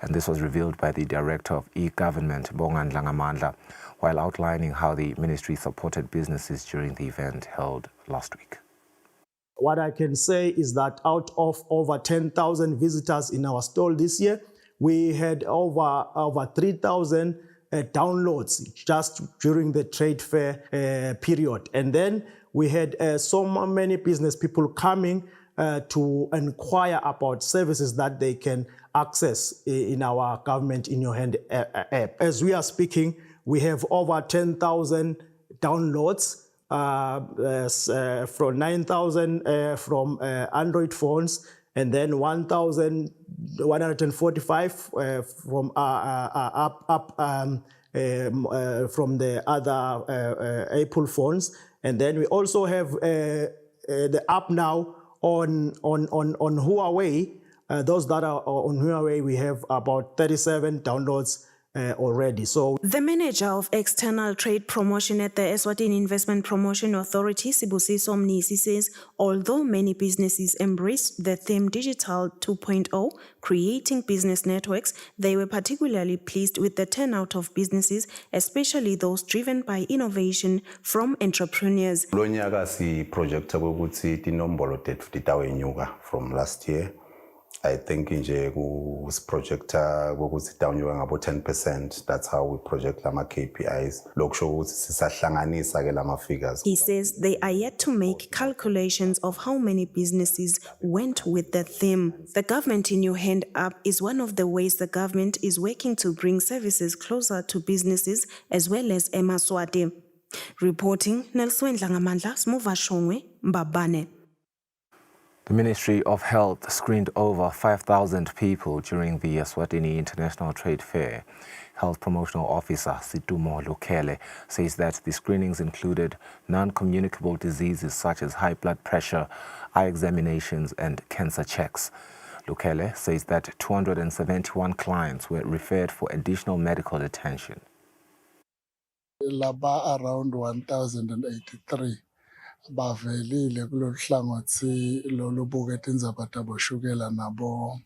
and this was revealed by the Director of E-Government, Bongani Langamandla, while outlining how the ministry supported businesses during the event held last week. What I can say is that out of over 10,000 visitors in our stall this year, we had over 3,000 downloads just during the trade fair period. And then we had so many business people coming to inquire about services that they can access in our Government in Your Hand app. As we are speaking, we have over 10,000 downloads, from 9,000 from Android phones, and then 1,145 from from the other Apple phones. And then we also have the app now on Huawei. Those that are on Huawei, we have about 37 downloads already. So the manager of external trade promotion at the Eswatini Investment Promotion Authority, Sibusiso Mnisi, says although many businesses embraced the theme Digital 2.0, creating business networks, they were particularly pleased with the turnout of businesses, especially those driven by innovation from entrepreneurs. Lonyaka si project ukuthi tinombolo tethu titawenyuka from last year. I think nje ku projector ukuthi downyoka ngabo 10%. That's how we project lama KPIs. Lokusho ukuthi sisahlanganisa ke lama figures. He says they are yet to make calculations of how many businesses went with the theme. The Government in Your Hand app is one of the ways the government is working to bring services closer to businesses as well as Eswatini. Reporting, Nelson Langamandla, Smuvashongwe, Mbabane. The Ministry of Health screened over 5,000 people during the Eswatini International Trade Fair. Health Promotional Officer Situmo Lukele says that the screenings included non-communicable diseases such as high blood pressure, eye examinations and cancer checks. Lukele says that 271 clients were referred for additional medical attention. Laba around 1,083. Bavelile kulolu hlangothi lolubukela indzaba taboshukela nabo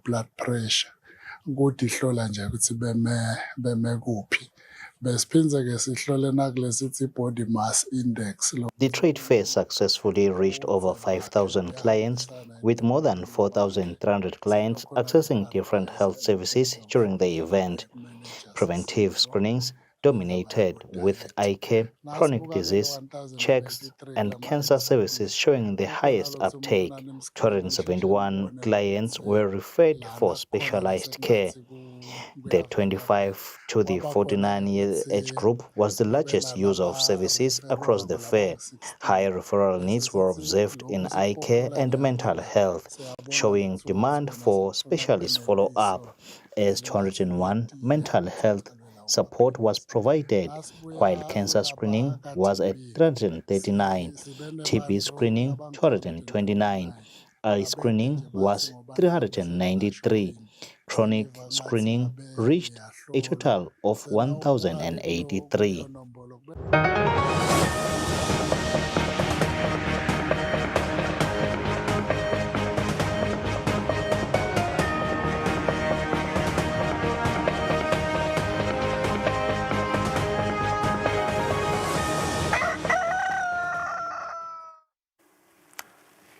blood pressure ukuthi ihlola nje ukuthi beme kuphi besiphinze ke sihlole nakulesithi body mass index. The trade fair successfully reached over 5,000 clients, with more than 4,300 clients accessing different health services during the event. Preventive screenings dominated, with eye care, chronic disease, checks, and cancer services showing the highest uptake. 271 clients were referred for specialized care. The 25 to the 49-year age group was the largest user of services across the fair. High referral needs were observed in eye care and mental health, showing demand for specialist follow-up, as 201 mental health support was provided, while cancer screening was at 339, TB screening 229, eye screening was 393, chronic screening reached a total of 1,083.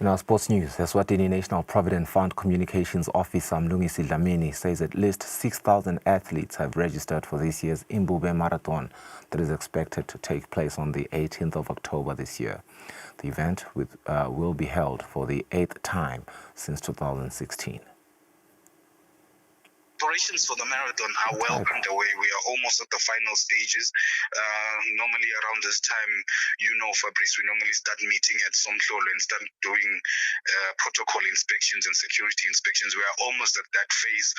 In our sports news, the Eswatini National Provident Fund Communications Officer Mlungisi Dlamini says at least 6,000 athletes have registered for this year's Imbube Marathon that is expected to take place on the 18th of October this year. The event will be held for the 8th time since 2016. Preparations for the marathon are well underway. We are almost at the final stages. Normally around this time, Fabrice, we normally start meeting at Somhlolo and start doing protocol inspections and security inspections. We are almost at that phase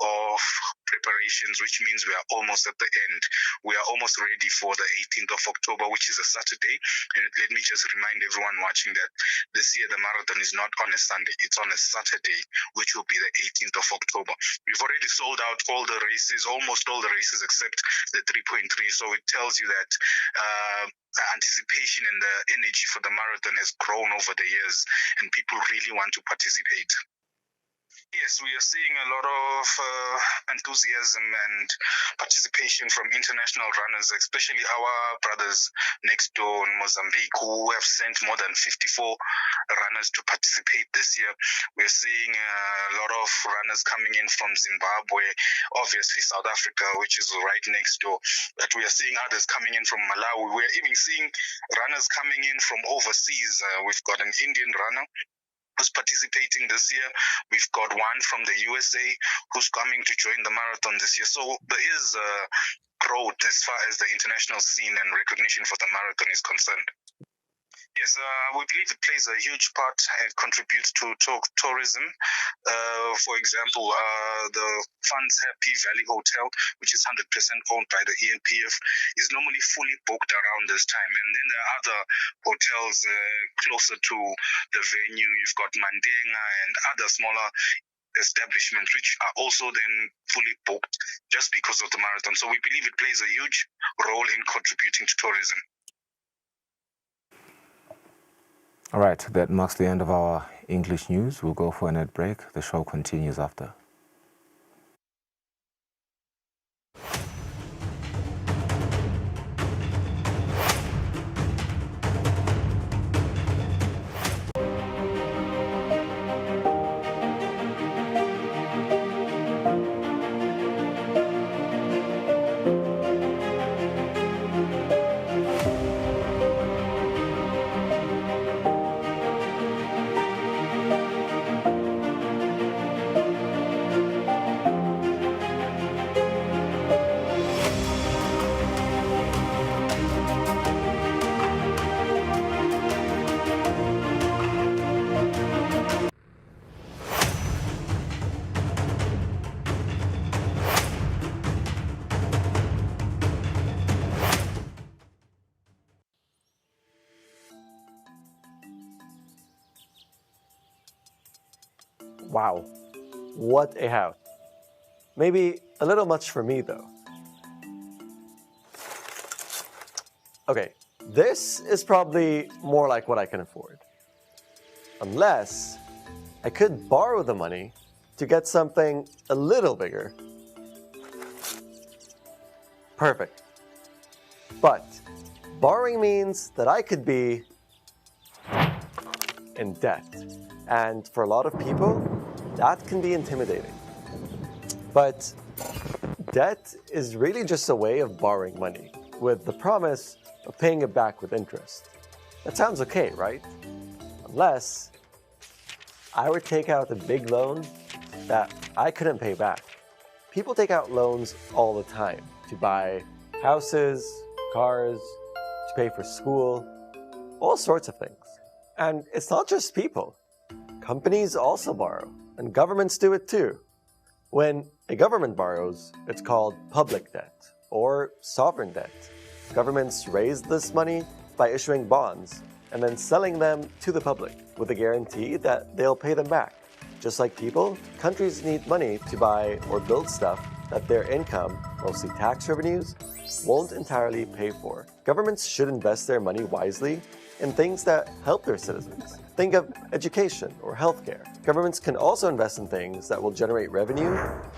of preparations, which means we are almost at the end. We are almost ready for the 18th of October, which is a Saturday. And let me just remind everyone watching that this year the marathon is not on a Sunday, it's on a Saturday, which will be the 18th of October. We've already sold out all the races, almost all the races except the 3.3. So it tells you that anticipation and the energy for the marathon has grown over the years and people really want to participate. Yes, we are seeing a lot of enthusiasm and participation from international runners, especially our brothers next door in Mozambique, who have sent more than 54 runners to participate this year. We're seeing a lot of runners coming in from Zimbabwe, obviously South Africa, which is right next door. But we are seeing others coming in from Malawi. We're even seeing runners coming in from overseas. We've got an Indian runner who's participating this year. We've got one from the USA who's coming to join the marathon this year. So there is growth as far as the international scene and recognition for the marathon is concerned. Yes, we believe it plays a huge part and contributes to tourism. For example, the Funds Happy Valley Hotel, which is 100% owned by the ENPF, is normally fully booked around this time. And then there are other hotels closer to the venue. You've got Mandenga and other smaller establishments which are also then fully booked just because of the marathon. So we believe it plays a huge role in contributing to tourism. All right, that marks the end of our English news. We'll go for a net break. The show continues after. Wow, what a house. Maybe a little much for me though. Okay, this is probably more like what I can afford. Unless I could borrow the money to get something a little bigger. Perfect. But borrowing means that I could be in debt. And for a lot of people, that can be intimidating. But debt is really just a way of borrowing money with the promise of paying it back with interest. That sounds okay, right? Unless I would take out a big loan that I couldn't pay back. People take out loans all the time to buy houses, cars, to pay for school, all sorts of things. And it's not just people. Companies also borrow, and governments do it too. When a government borrows, it's called public debt or sovereign debt. Governments raise this money by issuing bonds and then selling them to the public with a guarantee that they'll pay them back. Just like people, countries need money to buy or build stuff that their income, mostly tax revenues, won't entirely pay for. Governments should invest their money wisely in things that help their citizens. Think of education or healthcare. Governments can also invest in things that will generate revenue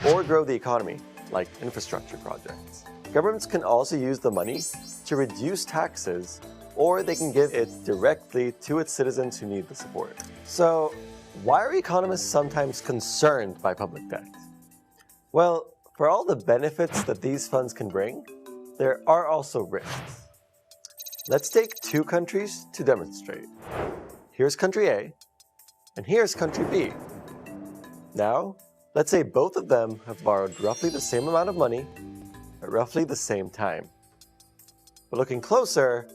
or grow the economy, like infrastructure projects. Governments can also use the money to reduce taxes or they can give it directly to its citizens who need the support. So, why are economists sometimes concerned by public debt? Well, for all the benefits that these funds can bring, there are also risks. Let's take two countries to demonstrate. Here's country A, and here's country B. Now, let's say both of them have borrowed roughly the same amount of money at roughly the same time. But looking closer,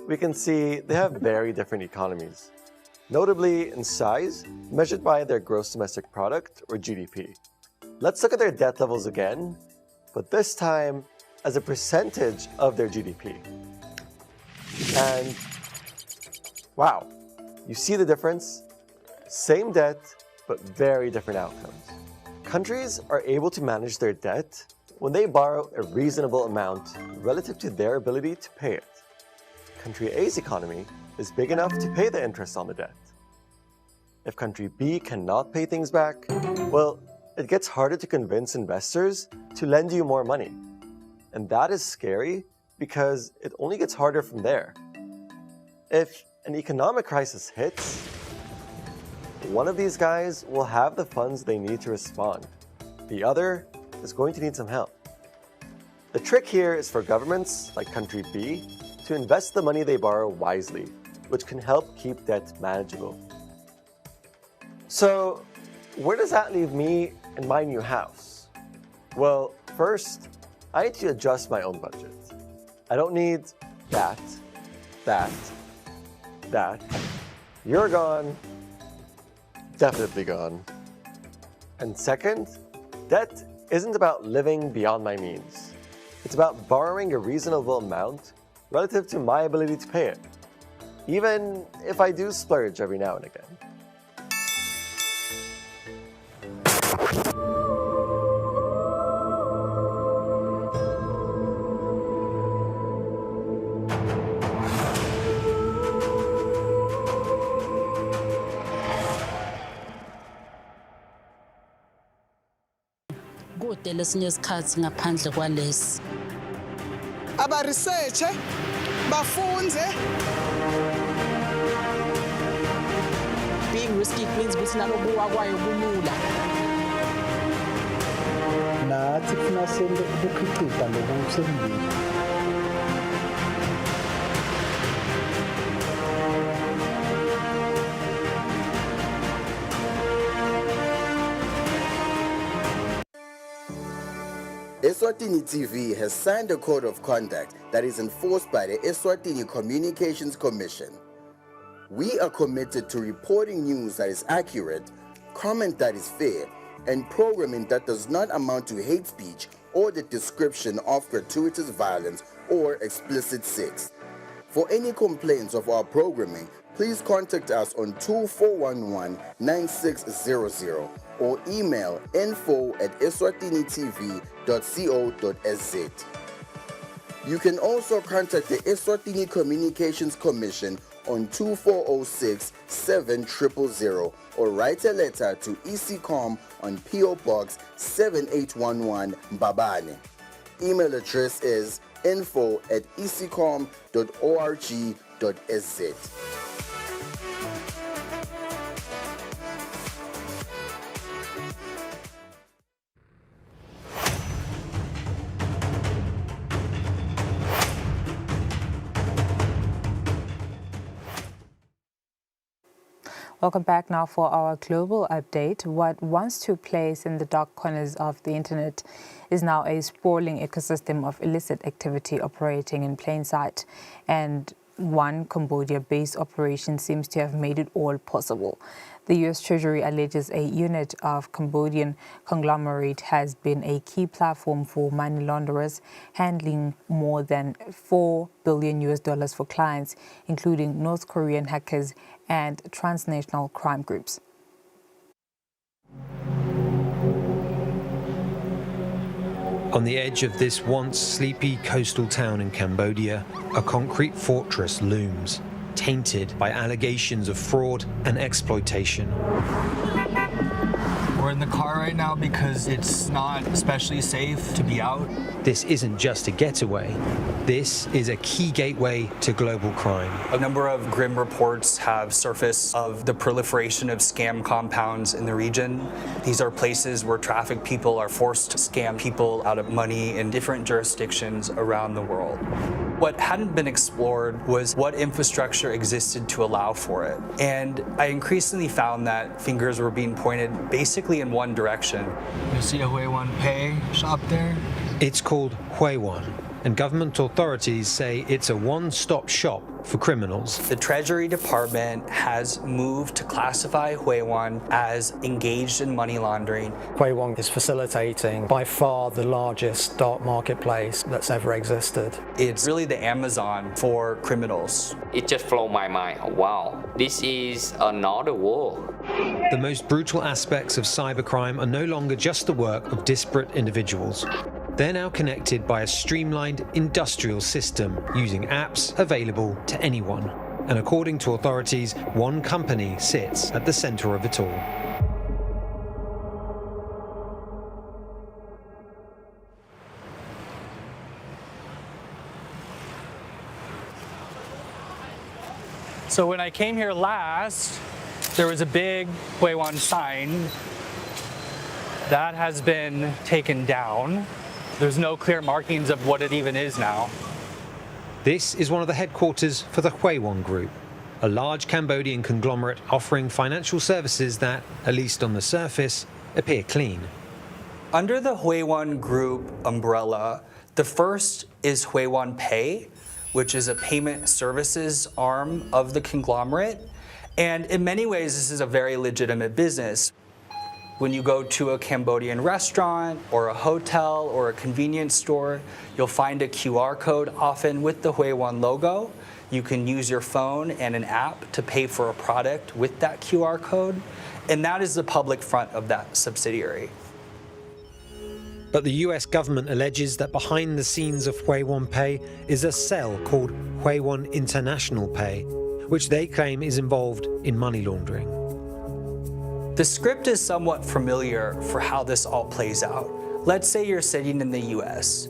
we can see they have very different economies, notably in size, measured by their gross domestic product, or GDP. Let's look at their debt levels again, but this time as a percentage of their GDP. And wow, you see the difference? Same debt, but very different outcomes. Countries are able to manage their debt when they borrow a reasonable amount relative to their ability to pay it. Country A's economy is big enough to pay the interest on the debt. If country B cannot pay things back, well, it gets harder to convince investors to lend you more money. And that is scary because it only gets harder from there. If an economic crisis hits, one of these guys will have the funds they need to respond. The other is going to need some help. The trick here is for governments, like country B, to invest the money they borrow wisely, which can help keep debt manageable. So, where does that leave me in my new house? Well, first, I need to adjust my own budget. I don't need that. You're gone. Definitely gone. And second, debt isn't about living beyond my means. It's about borrowing a reasonable amount relative to my ability to pay it, even if I do splurge every now and again. Kude lesinye isikhathi ngaphandle kwalesi. Aba-researche, bafunze. Being risky means ukuthi nalokuwa kwayo kulula. Nathi kufuna sente ukukhiqiza lokusembili. Eswatini TV has signed a code of conduct that is enforced by the Eswatini Communications Commission. We are committed to reporting news that is accurate, comment that is fair, and programming that does not amount to hate speech or the description of gratuitous violence or explicit sex. For any complaints of our programming, please contact us on 2411-9600 or email info@eswatinitv.co.za. You can also contact the Eswatini Communications Commission on 2406-7000 or write a letter to ECCOM on PO Box 7811 Mbabane. Email address is info@ecom.org.za. Welcome back now for our global update. What once took place in the dark corners of the internet is now a sprawling ecosystem of illicit activity operating in plain sight. And one Cambodia-based operation seems to have made it all possible. The U.S. Treasury alleges a unit of Cambodian conglomerate has been a key platform for money launderers, handling more than $4 billion for clients, including North Korean hackers and transnational crime groups. On the edge of this once sleepy coastal town in Cambodia, a concrete fortress looms, tainted by allegations of fraud and exploitation. We're in the car right now because it's not especially safe to be out. this isn't just a getaway. This is a key gateway to global crime. A number of grim reports have surfaced of the proliferation of scam compounds in the region. These are places where trafficked people are forced to scam people out of money in different jurisdictions around the world. What hadn't been explored was what infrastructure existed to allow for it. And I increasingly found that fingers were being pointed basically in one direction. You see the Huiwan Pay shop there? It's called Huiwan, and government authorities say it's a one-stop shop for criminals. The Treasury Department has moved to classify Huiwan as engaged in money laundering. Huiwan is facilitating by far the largest dark marketplace that's ever existed. It's really the Amazon for criminals. It just blew my mind. Wow, this is another world. The most brutal aspects of cybercrime are no longer just the work of disparate individuals. They're now connected by a streamlined industrial system using apps available to anyone. And according to authorities, one company sits at the center of it all. So when I came here last, there was a big Huiwan sign. That has been taken down. There's no clear markings of what it even is now. This is one of the headquarters for the Huiwan Group, a large Cambodian conglomerate offering financial services that, at least on the surface, appear clean. Under the Huiwan Group umbrella, the first is Huiwan Pay, which is a payment services arm of the conglomerate. And in many ways, this is a very legitimate business. When you go to a Cambodian restaurant or a hotel or a convenience store, you'll find a QR code, often with the Huiwan logo. You can use your phone and an app to pay for a product with that QR code, and that is the public front of that subsidiary. But the US government alleges that behind the scenes of Huiwan Pay is a cell called Huiwan International Pay, which they claim is involved in money laundering. The script is somewhat familiar for how this all plays out. Let's say you're sitting in the US.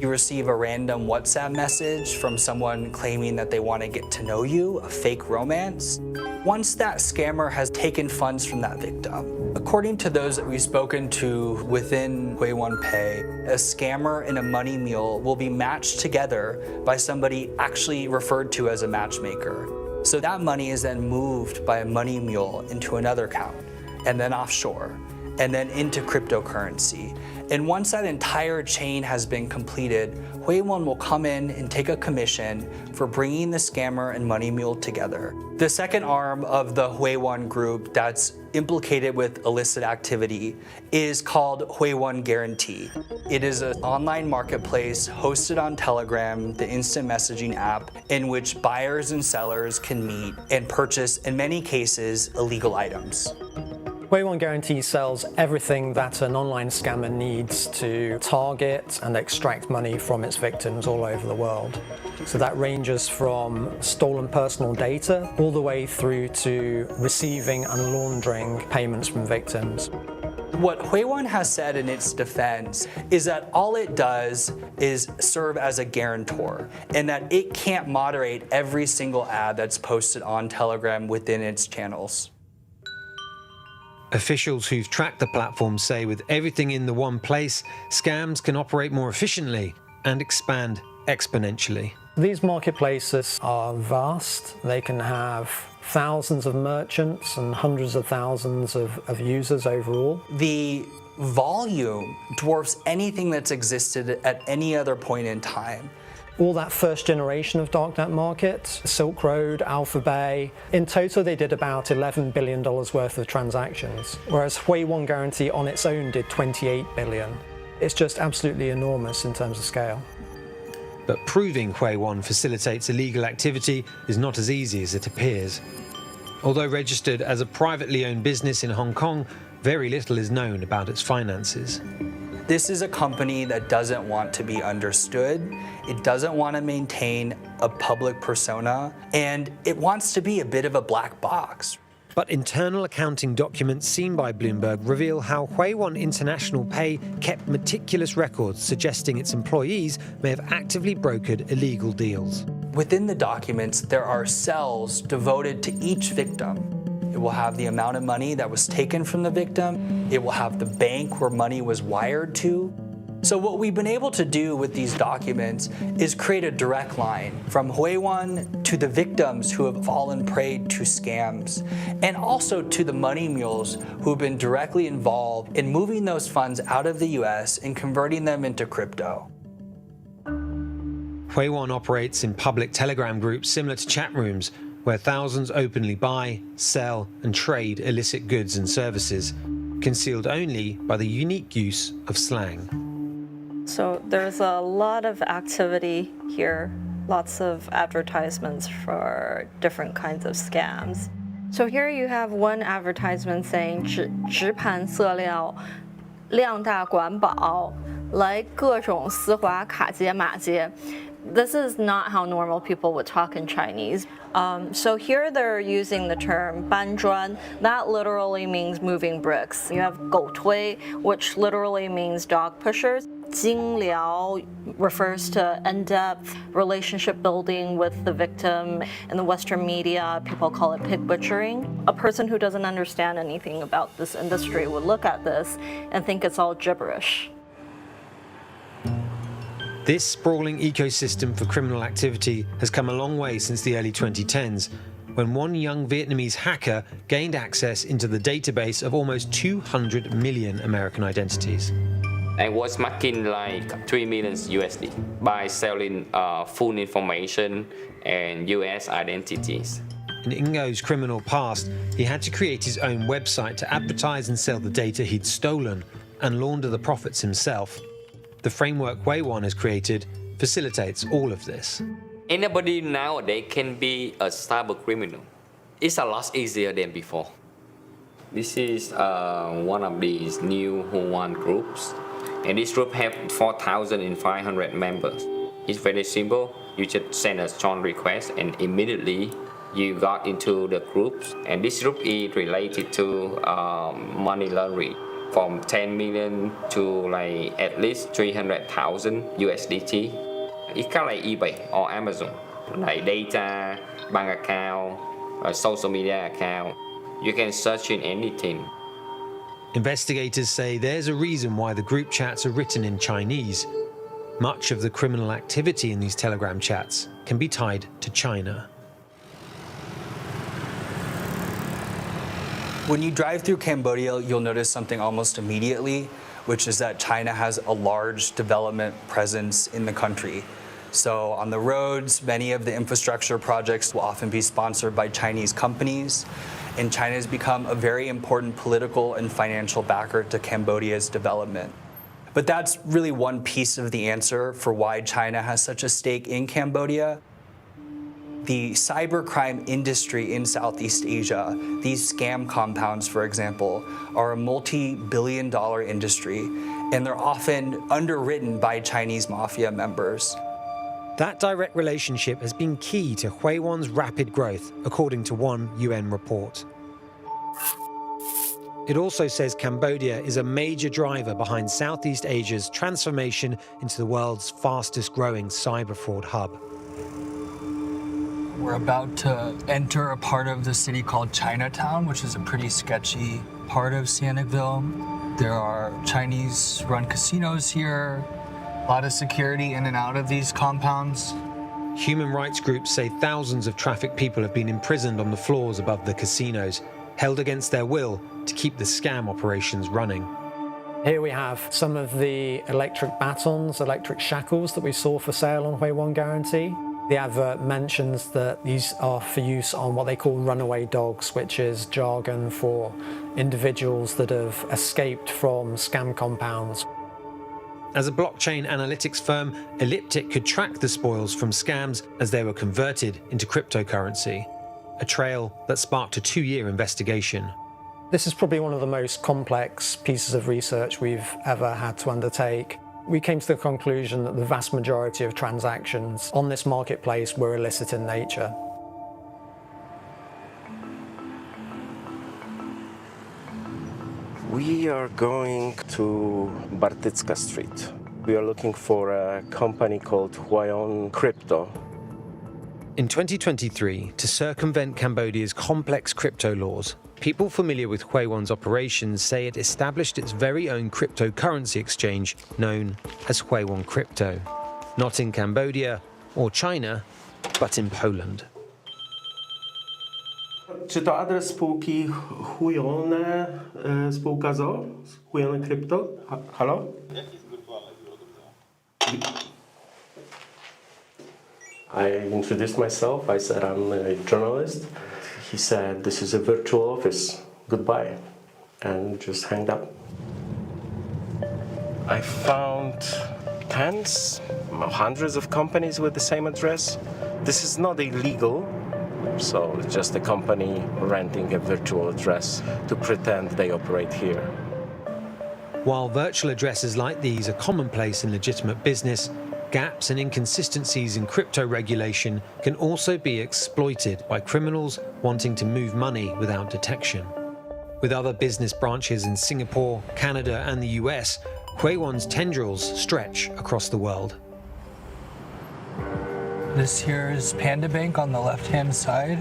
You receive a random WhatsApp message from someone claiming that they want to get to know you, a fake romance. Once that scammer has taken funds from that victim, according to those that we've spoken to within Huiwan Pay, a scammer and a money mule will be matched together by somebody actually referred to as a matchmaker. So that money is then moved by a money mule into another account, and then offshore, and then into cryptocurrency. And once that entire chain has been completed, Huiwan will come in and take a commission for bringing the scammer and money mule together. The second arm of the Huiwan Group that's implicated with illicit activity is called Huiwan Guarantee. It is an online marketplace hosted on Telegram, the instant messaging app, in which buyers and sellers can meet and purchase, in many cases, illegal items. Huiwan Guarantee sells everything that an online scammer needs to target and extract money from its victims all over the world. So that ranges from stolen personal data all the way through to receiving and laundering payments from victims. What Huiwan has said in its defense is that all it does is serve as a guarantor, and that it can't moderate every single ad that's posted on Telegram within its channels. Officials who've tracked the platform say with everything in the one place, scams can operate more efficiently and expand exponentially. These marketplaces are vast. They can have thousands of merchants and hundreds of thousands of users overall. The volume dwarfs anything that's existed at any other point in time. All that first generation of darknet market, Silk Road, Alpha Bay, in total they did about $11 billion worth of transactions, whereas Huiwan Guarantee on its own did $28 billion. It's just absolutely enormous in terms of scale. But proving Huiwan facilitates illegal activity is not as easy as it appears. Although registered as a privately owned business in Hong Kong, very little is known about its finances. This is a company that doesn't want to be understood. It doesn't want to maintain a public persona, and it wants to be a bit of a black box. But internal accounting documents seen by Bloomberg reveal how Huiwon International Pay kept meticulous records suggesting its employees may have actively brokered illegal deals. Within the documents, there are cells devoted to each victim. It will have the amount of money that was taken from the victim. It will have the bank where money was wired to. So what we've been able to do with these documents is create a direct line from Huiwon to the victims who have fallen prey to scams, and also to the money mules who have been directly involved in moving those funds out of the US and converting them into crypto. Huiwon operates in public Telegram groups similar to chat rooms, where thousands openly buy, sell, and trade illicit goods and services, concealed only by the unique use of slang. So there's a lot of activity here, lots of advertisements for different kinds of scams. So here you have one advertisement saying 直盘色料量大管饱来各种丝滑卡街马街. This is not how normal people would talk in Chinese. So here they're using the term 搬砖. That literally means moving bricks. You have 狗推, which literally means dog pushers. 精疗 refers to in-depth relationship building with the victim. In the Western media, people call it pig butchering. A person who doesn't understand anything about this industry would look at this and think it's all gibberish. This sprawling ecosystem for criminal activity has come a long way since the early 2010s, when one young Vietnamese hacker gained access into the database of almost 200 million American identities. I was making like 3 million USD by selling full information and US identities. In Ingo's criminal past, he had to create his own website to advertise and sell the data he'd stolen and launder the profits himself. The framework Huiwon has created facilitates all of this. Anybody nowadays can be a cyber criminal. It's a lot easier than before. This is one of these new Huiwon groups. And this group have 4,500 members. It's very simple. You just send a join request and immediately you got into the groups. And this group is related to money laundering, from 10 million to like at least 300,000 USDT. It's kind of like eBay or Amazon, like data, bank account, social media account. You can search in anything. Investigators say there's a reason why the group chats are written in Chinese. Much of the criminal activity in these Telegram chats can be tied to China. When you drive through Cambodia, you'll notice something almost immediately, which is that China has a large development presence in the country. So on the roads, many of the infrastructure projects will often be sponsored by Chinese companies. And China has become a very important political and financial backer to Cambodia's development. But that's really one piece of the answer for why China has such a stake in Cambodia. The cybercrime industry in Southeast Asia, these scam compounds, for example, are a multi-billion-dollar industry, and they're often underwritten by Chinese mafia members. That direct relationship has been key to Huiwon's rapid growth, according to one UN report. It also says Cambodia is a major driver behind Southeast Asia's transformation into the world's fastest growing cyber fraud hub. We're about to enter a part of the city called Chinatown, which is a pretty sketchy part of Sihanoukville. There are Chinese-run casinos here, a lot of security in and out of these compounds. Human rights groups say thousands of trafficked people have been imprisoned on the floors above the casinos, held against their will to keep the scam operations running. Here we have some of the electric batons, electric shackles that we saw for sale on Huiwon Guarantee. The advert mentions that these are for use on what they call runaway dogs, which is jargon for individuals that have escaped from scam compounds. As a blockchain analytics firm, Elliptic could track the spoils from scams as they were converted into cryptocurrency, a trail that sparked a 2-year investigation. This is probably one of the most complex pieces of research we've ever had to undertake. We came to the conclusion that the vast majority of transactions on this marketplace were illicit in nature. We are going to Bartycka Street. We are looking for a company called Huayon Crypto. In 2023, to circumvent Cambodia's complex crypto laws, people familiar with Huayuan's operations say it established its very own cryptocurrency exchange known as Huayuan Crypto. Not in Cambodia or China, but in Poland. Czy to adres spółki Huayon spółka ZO? Huayon Crypto? Halo? I introduced myself. I said I'm a journalist. He said, this is a virtual office. Goodbye. And just hanged up. I found tens, hundreds of companies with the same address. This is not illegal. So it's just a company renting a virtual address to pretend they operate here. While virtual addresses like these are commonplace in legitimate business, gaps and inconsistencies in crypto regulation can also be exploited by criminals wanting to move money without detection. With other business branches in Singapore, Canada, and the US, Huayuan's tendrils stretch across the world. This here is Panda Bank on the left-hand side.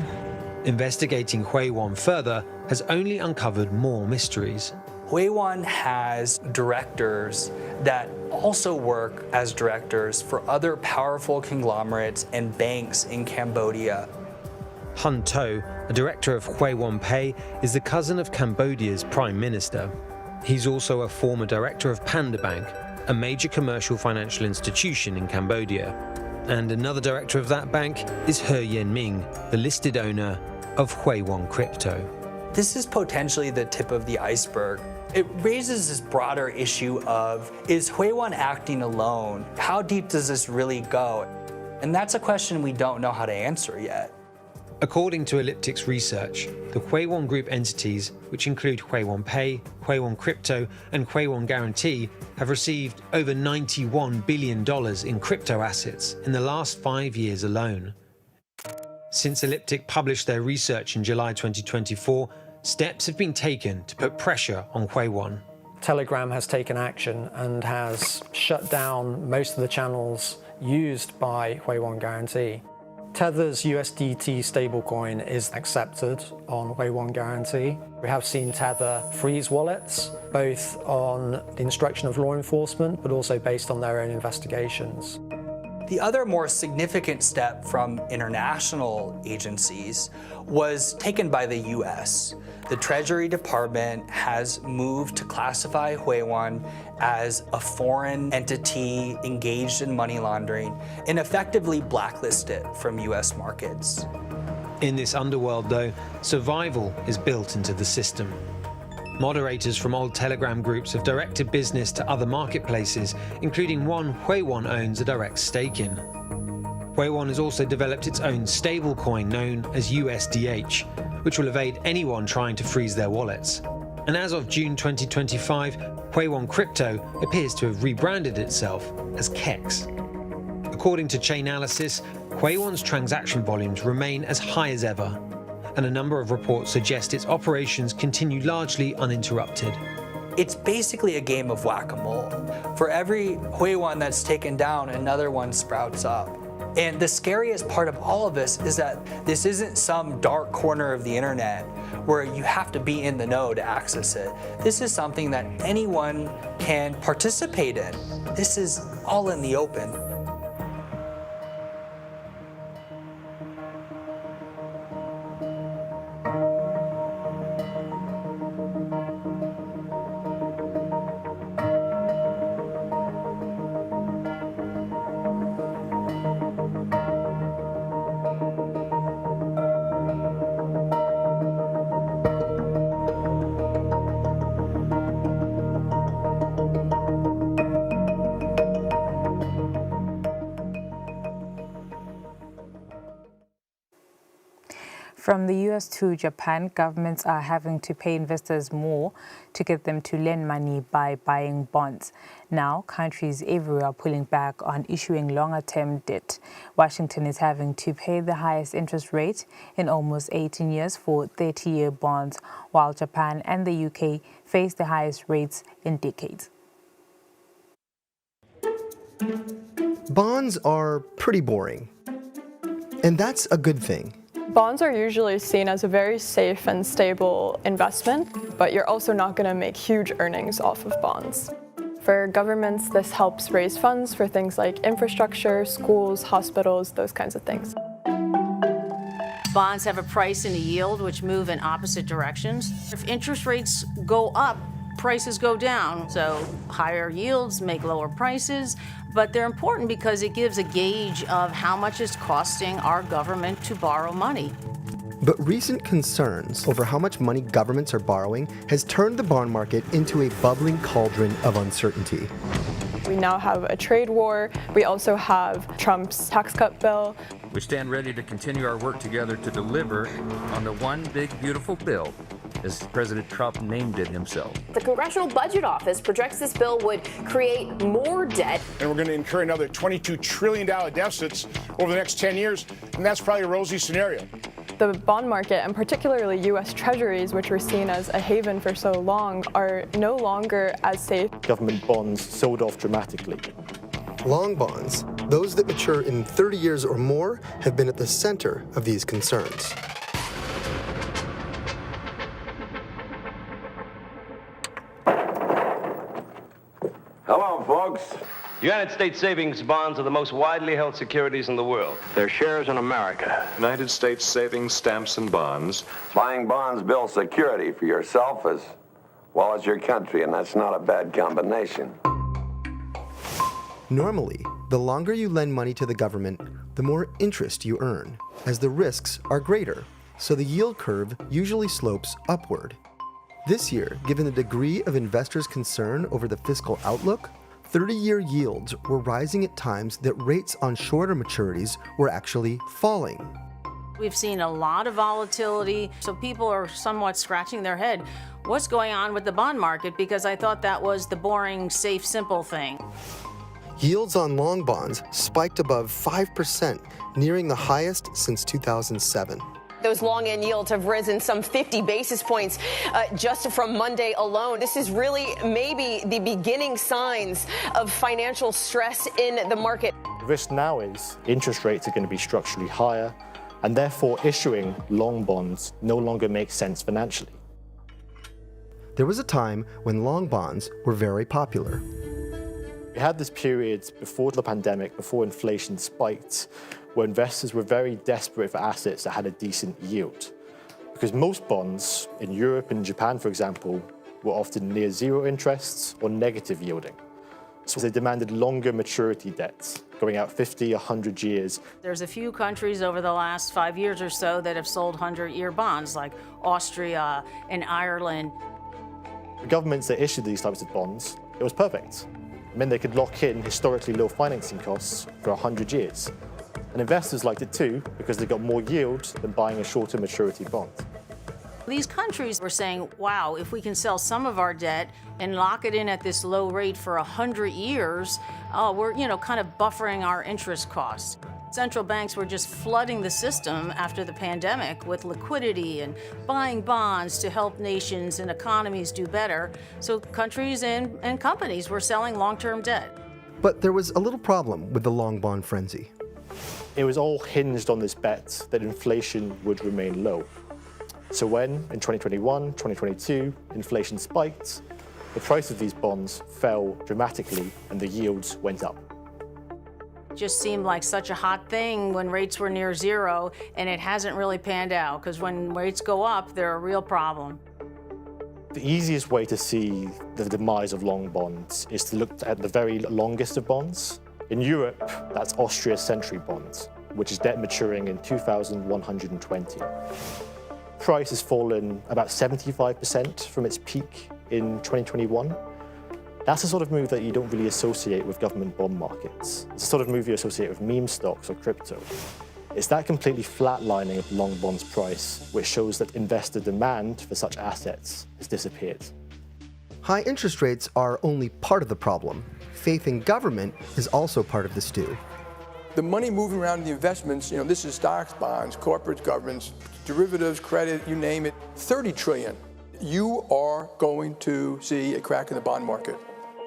Investigating Huayuan further has only uncovered more mysteries. Huayuan has directors that also work as directors for other powerful conglomerates and banks in Cambodia. Hun To, a director of Huayuan Pay, is the cousin of Cambodia's prime minister. He's also a former director of Panda Bank, a major commercial financial institution in Cambodia. And another director of that bank is He Yen-ming, the listed owner of Huayuan Crypto. This is potentially the tip of the iceberg. It raises this broader issue of, is Huayuan acting alone? How deep does this really go? And that's a question we don't know how to answer yet. According to Elliptic's research, the Huayuan Group entities, which include Huayuan Pay, Huayuan Crypto, and Huayuan Guarantee, have received over $91 billion in crypto assets in the last 5 years alone. Since Elliptic published their research in July 2024, steps have been taken to put pressure on Huayuan. Telegram has taken action and has shut down most of the channels used by Huayuan Guarantee. Tether's USDT stablecoin is accepted on Huayuan Guarantee. We have seen Tether freeze wallets, both on the instruction of law enforcement, but also based on their own investigations. The other more significant step from international agencies was taken by the US. The Treasury Department has moved to classify Huayuan as a foreign entity engaged in money laundering and effectively blacklist it from US markets. In this underworld, though, survival is built into the system. Moderators from old Telegram groups have directed business to other marketplaces, including one Huayuan owns a direct stake in. Huayuan has also developed its own stablecoin known as USDH, which will evade anyone trying to freeze their wallets. And as of June 2025, Huayuan Crypto appears to have rebranded itself as KEX. According to Chainalysis, Huayuan's transaction volumes remain as high as ever, and a number of reports suggest its operations continue largely uninterrupted. It's basically a game of whack-a-mole. For every Huayuan that's taken down, another one sprouts up. And the scariest part of all of this is that this isn't some dark corner of the internet where you have to be in the know to access it. This is something that anyone can participate in. This is all in the open. From the US to Japan, governments are having to pay investors more to get them to lend money by buying bonds. Now, countries everywhere are pulling back on issuing longer-term debt. Washington is having to pay the highest interest rate in almost 18 years for 30-year bonds, while Japan and the UK face the highest rates in decades. Bonds are pretty boring, and that's a good thing. Bonds are usually seen as a very safe and stable investment, but you're also not going to make huge earnings off of bonds. For governments, this helps raise funds for things like infrastructure, schools, hospitals, those kinds of things. Bonds have a price and a yield which move in opposite directions. If interest rates go up, prices go down. So higher yields make lower prices, but they're important because it gives a gauge of how much it's costing our government to borrow money. But recent concerns over how much money governments are borrowing has turned the bond market into a bubbling cauldron of uncertainty. We now have a trade war. We also have Trump's tax cut bill. We stand ready to continue our work together to deliver on the one big, beautiful bill, as President Trump named it himself. The Congressional Budget Office projects this bill would create more debt. And we're going to incur another $22 trillion deficits over the next 10 years, and that's probably a rosy scenario. The bond market, and particularly U.S. Treasuries, which were seen as a haven for so long, are no longer as safe. Government bonds sold off dramatically. Long bonds, those that mature in 30 years or more, have been at the center of these concerns. Hello, folks. United States savings bonds are the most widely held securities in the world. Their shares in America. United States savings, stamps, and bonds. Buying bonds builds security for yourself as well as your country, and that's not a bad combination. Normally, the longer you lend money to the government, the more interest you earn, as the risks are greater, so the yield curve usually slopes upward. This year, given the degree of investors' concern over the fiscal outlook, 30-year yields were rising at times that rates on shorter maturities were actually falling. We've seen a lot of volatility, so people are somewhat scratching their head. What's going on with the bond market? Because I thought that was the boring, safe, simple thing. Yields on long bonds spiked above 5%, nearing the highest since 2007. Those long-end yields have risen some 50 basis points just from Monday alone. This is really maybe the beginning signs of financial stress in the market. The risk now is interest rates are going to be structurally higher, and therefore issuing long bonds no longer makes sense financially. There was a time when long bonds were very popular. We had this period before the pandemic, before inflation spiked, where investors were very desperate for assets that had a decent yield. Because most bonds in Europe and Japan, for example, were often near zero interests or negative yielding. So they demanded longer maturity debts, going out 50, 100 years. There's a few countries over the last 5 years or so that have sold 100-year bonds, like Austria and Ireland. The governments that issued these types of bonds, it was perfect. It meant they could lock in historically low financing costs for 100 years. And investors liked it too, because they got more yield than buying a shorter maturity bond. These countries were saying, wow, if we can sell some of our debt and lock it in at this low rate for 100 years, we're kind of buffering our interest costs. Central banks were just flooding the system after the pandemic with liquidity and buying bonds to help nations and economies do better. So countries and companies were selling long-term debt. But there was a little problem with the long bond frenzy. It was all hinged on this bet that inflation would remain low. So when, in 2021, 2022, inflation spiked, the price of these bonds fell dramatically and the yields went up. It just seemed like such a hot thing when rates were near zero, and it hasn't really panned out, because when rates go up, they're a real problem. The easiest way to see the demise of long bonds is to look at the very longest of bonds. In Europe, that's Austria's century bonds, which is debt maturing in 2120. Price has fallen about 75% from its peak in 2021. That's the sort of move that you don't really associate with government bond markets. It's the sort of move you associate with meme stocks or crypto. It's that completely flatlining of the long bonds price which shows that investor demand for such assets has disappeared. High interest rates are only part of the problem. Faith in government is also part of the stew. The money moving around in the investments, this is stocks, bonds, corporate governments, derivatives, credit, you name it, 30 trillion. You are going to see a crack in the bond market.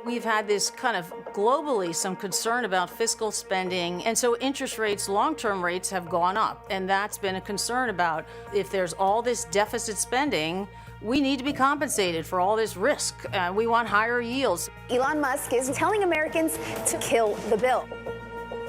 We've had this kind of globally some concern about fiscal spending, and so interest rates, long-term rates have gone up, and that's been a concern about if there's all this deficit spending, we need to be compensated for all this risk. We want higher yields. Elon Musk is telling Americans to kill the bill.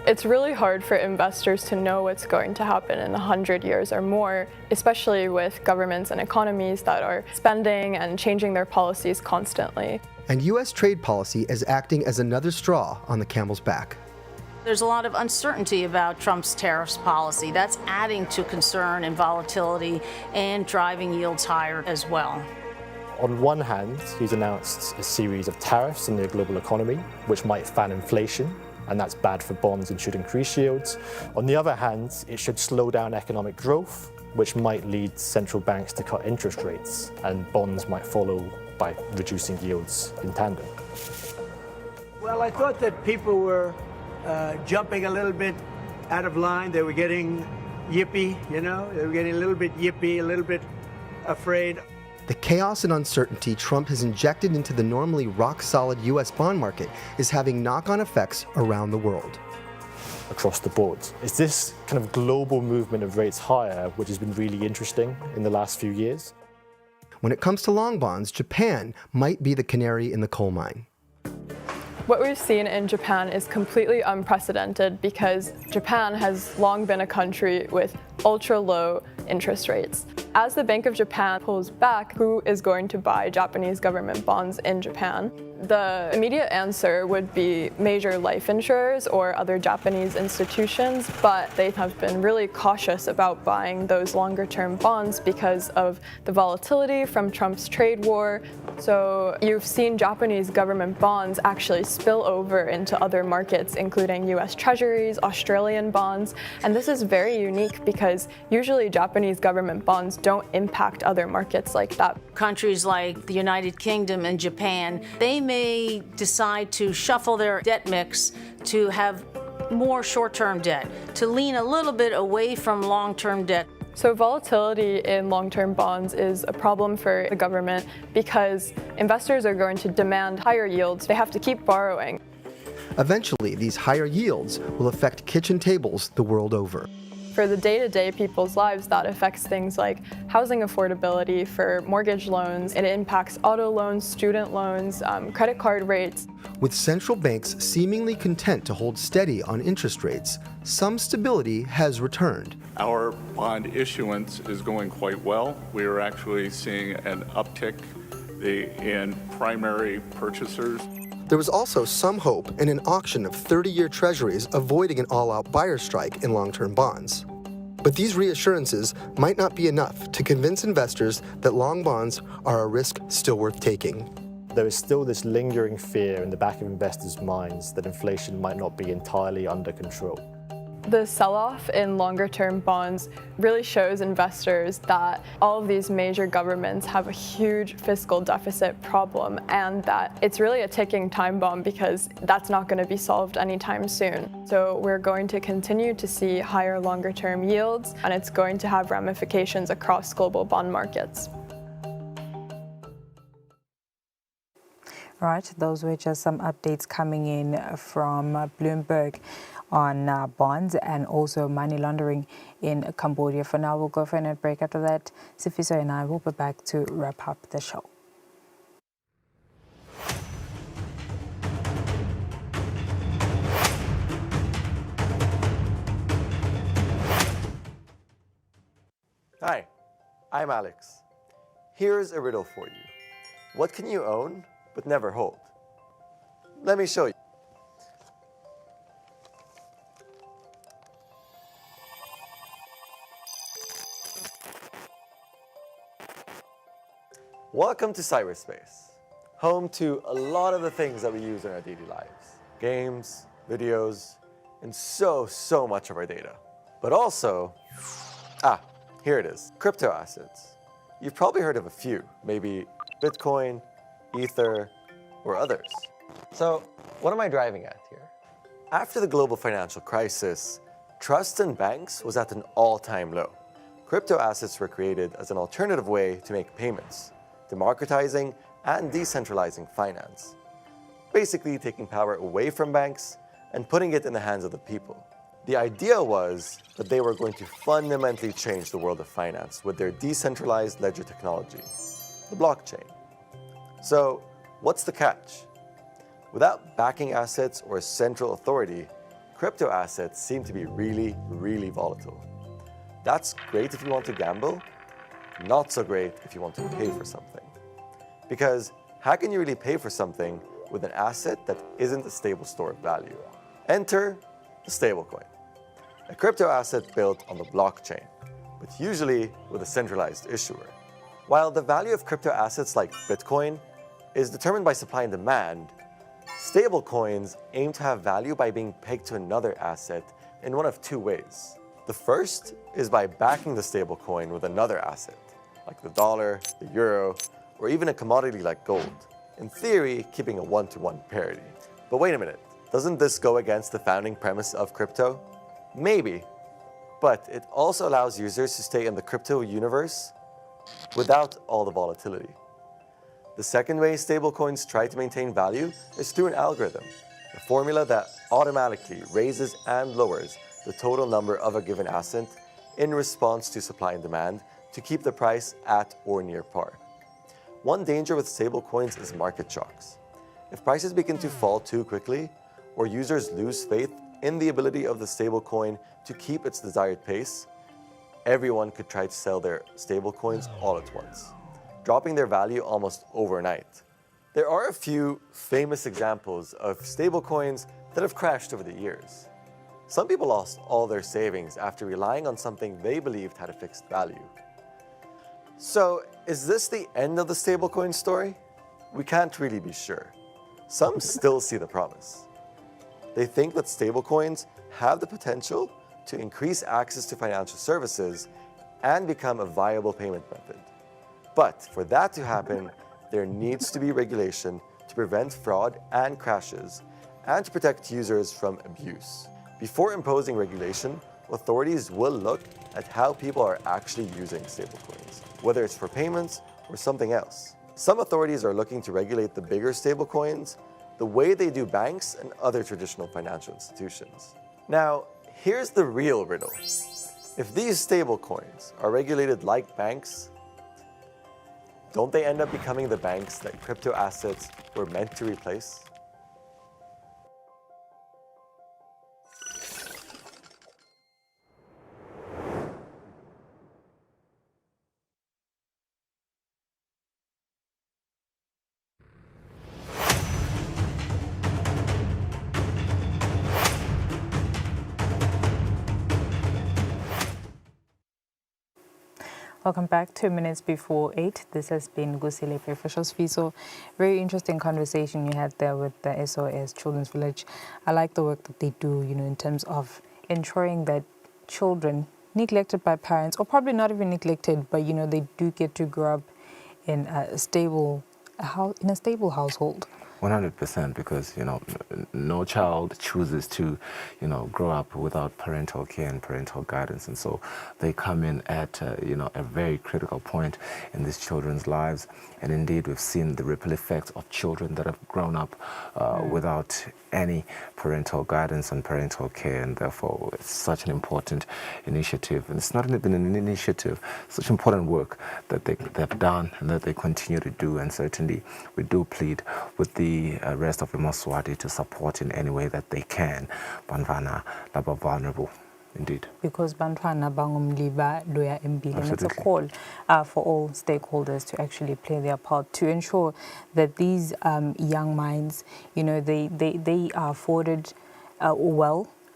It's really hard for investors to know what's going to happen in 100 years or more, especially with governments and economies that are spending and changing their policies constantly. And U.S. trade policy is acting as another straw on the camel's back. There's a lot of uncertainty about Trump's tariffs policy. That's adding to concern and volatility and driving yields higher as well. On one hand, he's announced a series of tariffs on the global economy, which might fan inflation, and that's bad for bonds and should increase yields. On the other hand, it should slow down economic growth, which might lead central banks to cut interest rates, and bonds might follow by reducing yields in tandem. Well, I thought that people were jumping a little bit out of line. They were getting yippy, they were getting a little bit yippy, a little bit afraid. The chaos and uncertainty Trump has injected into the normally rock-solid U.S. bond market is having knock-on effects around the world. Across the board. It's this kind of global movement of rates higher which has been really interesting in the last few years. When it comes to long bonds, Japan might be the canary in the coal mine. What we've seen in Japan is completely unprecedented because Japan has long been a country with ultra-low interest rates. As the Bank of Japan pulls back, who is going to buy Japanese government bonds in Japan? The immediate answer would be major life insurers or other Japanese institutions, but they have been really cautious about buying those longer-term bonds because of the volatility from Trump's trade war. So you've seen Japanese government bonds actually spill over into other markets, including US Treasuries, Australian bonds, and this is very unique because usually Japanese government bonds don't impact other markets like that. Countries like the United Kingdom and Japan, they may decide to shuffle their debt mix to have more short-term debt, to lean a little bit away from long-term debt. So volatility in long-term bonds is a problem for the government because investors are going to demand higher yields. They have to keep borrowing. Eventually, these higher yields will affect kitchen tables the world over. For the day-to-day people's lives, that affects things like housing affordability for mortgage loans. It impacts auto loans, student loans, credit card rates. With central banks seemingly content to hold steady on interest rates, some stability has returned. Our bond issuance is going quite well. We are actually seeing an uptick in primary purchasers. There was also some hope in an auction of 30-year treasuries avoiding an all-out buyer strike in long-term bonds. But these reassurances might not be enough to convince investors that long bonds are a risk still worth taking. There is still this lingering fear in the back of investors' minds that inflation might not be entirely under control. The sell-off in longer-term bonds really shows investors that all of these major governments have a huge fiscal deficit problem and that it's really a ticking time bomb because that's not going to be solved anytime soon. So we're going to continue to see higher longer-term yields, and it's going to have ramifications across global bond markets. Right, those were just some updates coming in from Bloomberg on bonds and also money laundering in Cambodia. For now, we'll go for a net break. After that, Sifiso and I will be back to wrap up the show. Hi, I'm Alex. Here's a riddle for you. What can you own but never hold? Let me show you. Welcome to cyberspace, home to a lot of the things that we use in our daily lives. Games, videos, and so much of our data. But also, here it is, crypto assets. You've probably heard of a few, maybe Bitcoin, Ether, or others. So what am I driving at here? After the global financial crisis, trust in banks was at an all-time low. Crypto assets were created as an alternative way to make payments, democratizing and decentralizing finance. Basically taking power away from banks and putting it in the hands of the people. The idea was that they were going to fundamentally change the world of finance with their decentralized ledger technology, the blockchain. So, what's the catch? Without backing assets or central authority, crypto assets seem to be really, really volatile. That's great if you want to gamble, not so great if you want to pay for something. Because how can you really pay for something with an asset that isn't a stable store of value? Enter the stablecoin, a crypto asset built on the blockchain, but usually with a centralized issuer. While the value of crypto assets like Bitcoin is determined by supply and demand, stablecoins aim to have value by being pegged to another asset in one of two ways. The first is by backing the stablecoin with another asset, like the dollar, the euro, or even a commodity like gold. In theory, keeping a one-to-one parity. But wait a minute, doesn't this go against the founding premise of crypto? Maybe, but it also allows users to stay in the crypto universe without all the volatility. The second way stablecoins try to maintain value is through an algorithm, a formula that automatically raises and lowers the total number of a given asset in response to supply and demand to keep the price at or near par. One danger with stablecoins is market shocks. If prices begin to fall too quickly, or users lose faith in the ability of the stablecoin to keep its desired pace, everyone could try to sell their stablecoins all at once, dropping their value almost overnight. There are a few famous examples of stablecoins that have crashed over the years. Some people lost all their savings after relying on something they believed had a fixed value. So, is this the end of the stablecoin story? We can't really be sure. Some still see the promise. They think that stablecoins have the potential to increase access to financial services and become a viable payment method. But for that to happen, there needs to be regulation to prevent fraud and crashes and to protect users from abuse. Before imposing regulation, authorities will look at how people are actually using stablecoins, whether it's for payments or something else. Some authorities are looking to regulate the bigger stablecoins the way they do banks and other traditional financial institutions. Now, here's the real riddle. If these stablecoins are regulated like banks, don't they end up becoming the banks that crypto assets were meant to replace? Welcome back. 2 minutes before 8. This has been Kusile for Official So very interesting conversation you had there with the SOS Children's Village. I like the work that they do, in terms of ensuring that children neglected by parents, or probably not even neglected, but they do get to grow up in a stable household. 100%, because no child chooses to grow up without parental care and parental guidance, and so they come in at a very critical point in these children's lives. And indeed, we've seen the ripple effects of children that have grown up without any parental guidance and parental care, and therefore it's such an important initiative. And it's not even an initiative, such important work that they've done and that they continue to do. And certainly we do plead with the rest of the Eswatini to support in any way that they can bantwana laba vulnerable. Indeed. Because bantwana bangumliba loya empilo, and it's a call for all stakeholders to actually play their part to ensure that these young minds, they are afforded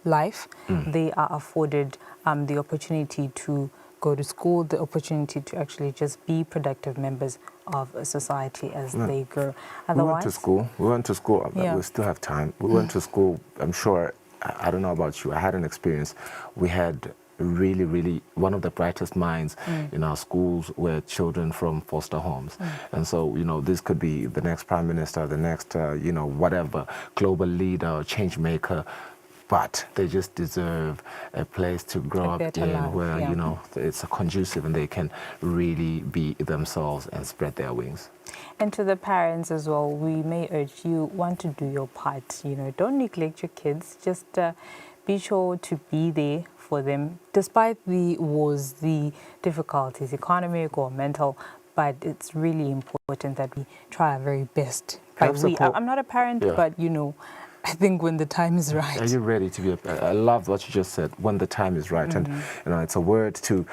life. They are afforded the opportunity to go to school, the opportunity to actually just be productive members of society as they grow. Otherwise, we went to school. Yeah. We still have time. We went to school. I'm sure, I don't know about you, I had an experience. We had really one of the brightest minds in our schools were children from foster homes. And so, you know, this could be the next prime minister, the next, you know, whatever, global leader or change maker, but they just deserve a place to grow up in where, you know, it's conducive and they can really be themselves and spread their wings. And to the parents as well, we may urge you, want to do your part. You know, don't neglect your kids. Just be sure to be there for them, despite the wars, the difficulties, economic or mental. But it's really important that we try our very best. I'm not a parent, but, you know, I think when the time is right. Are you ready to be I love what you just said, when the time is right. And, you know, it's a word to,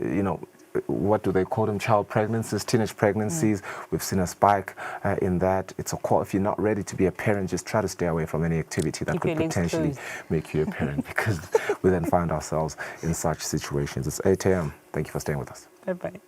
you know, what do they call them? Child pregnancies, teenage pregnancies. We've seen a spike in that. It's a call. If you're not ready to be a parent, just try to stay away from any activity that could potentially make you a parent, because we then find ourselves in such situations. It's 8 a.m. Thank you for staying with us. Bye-bye.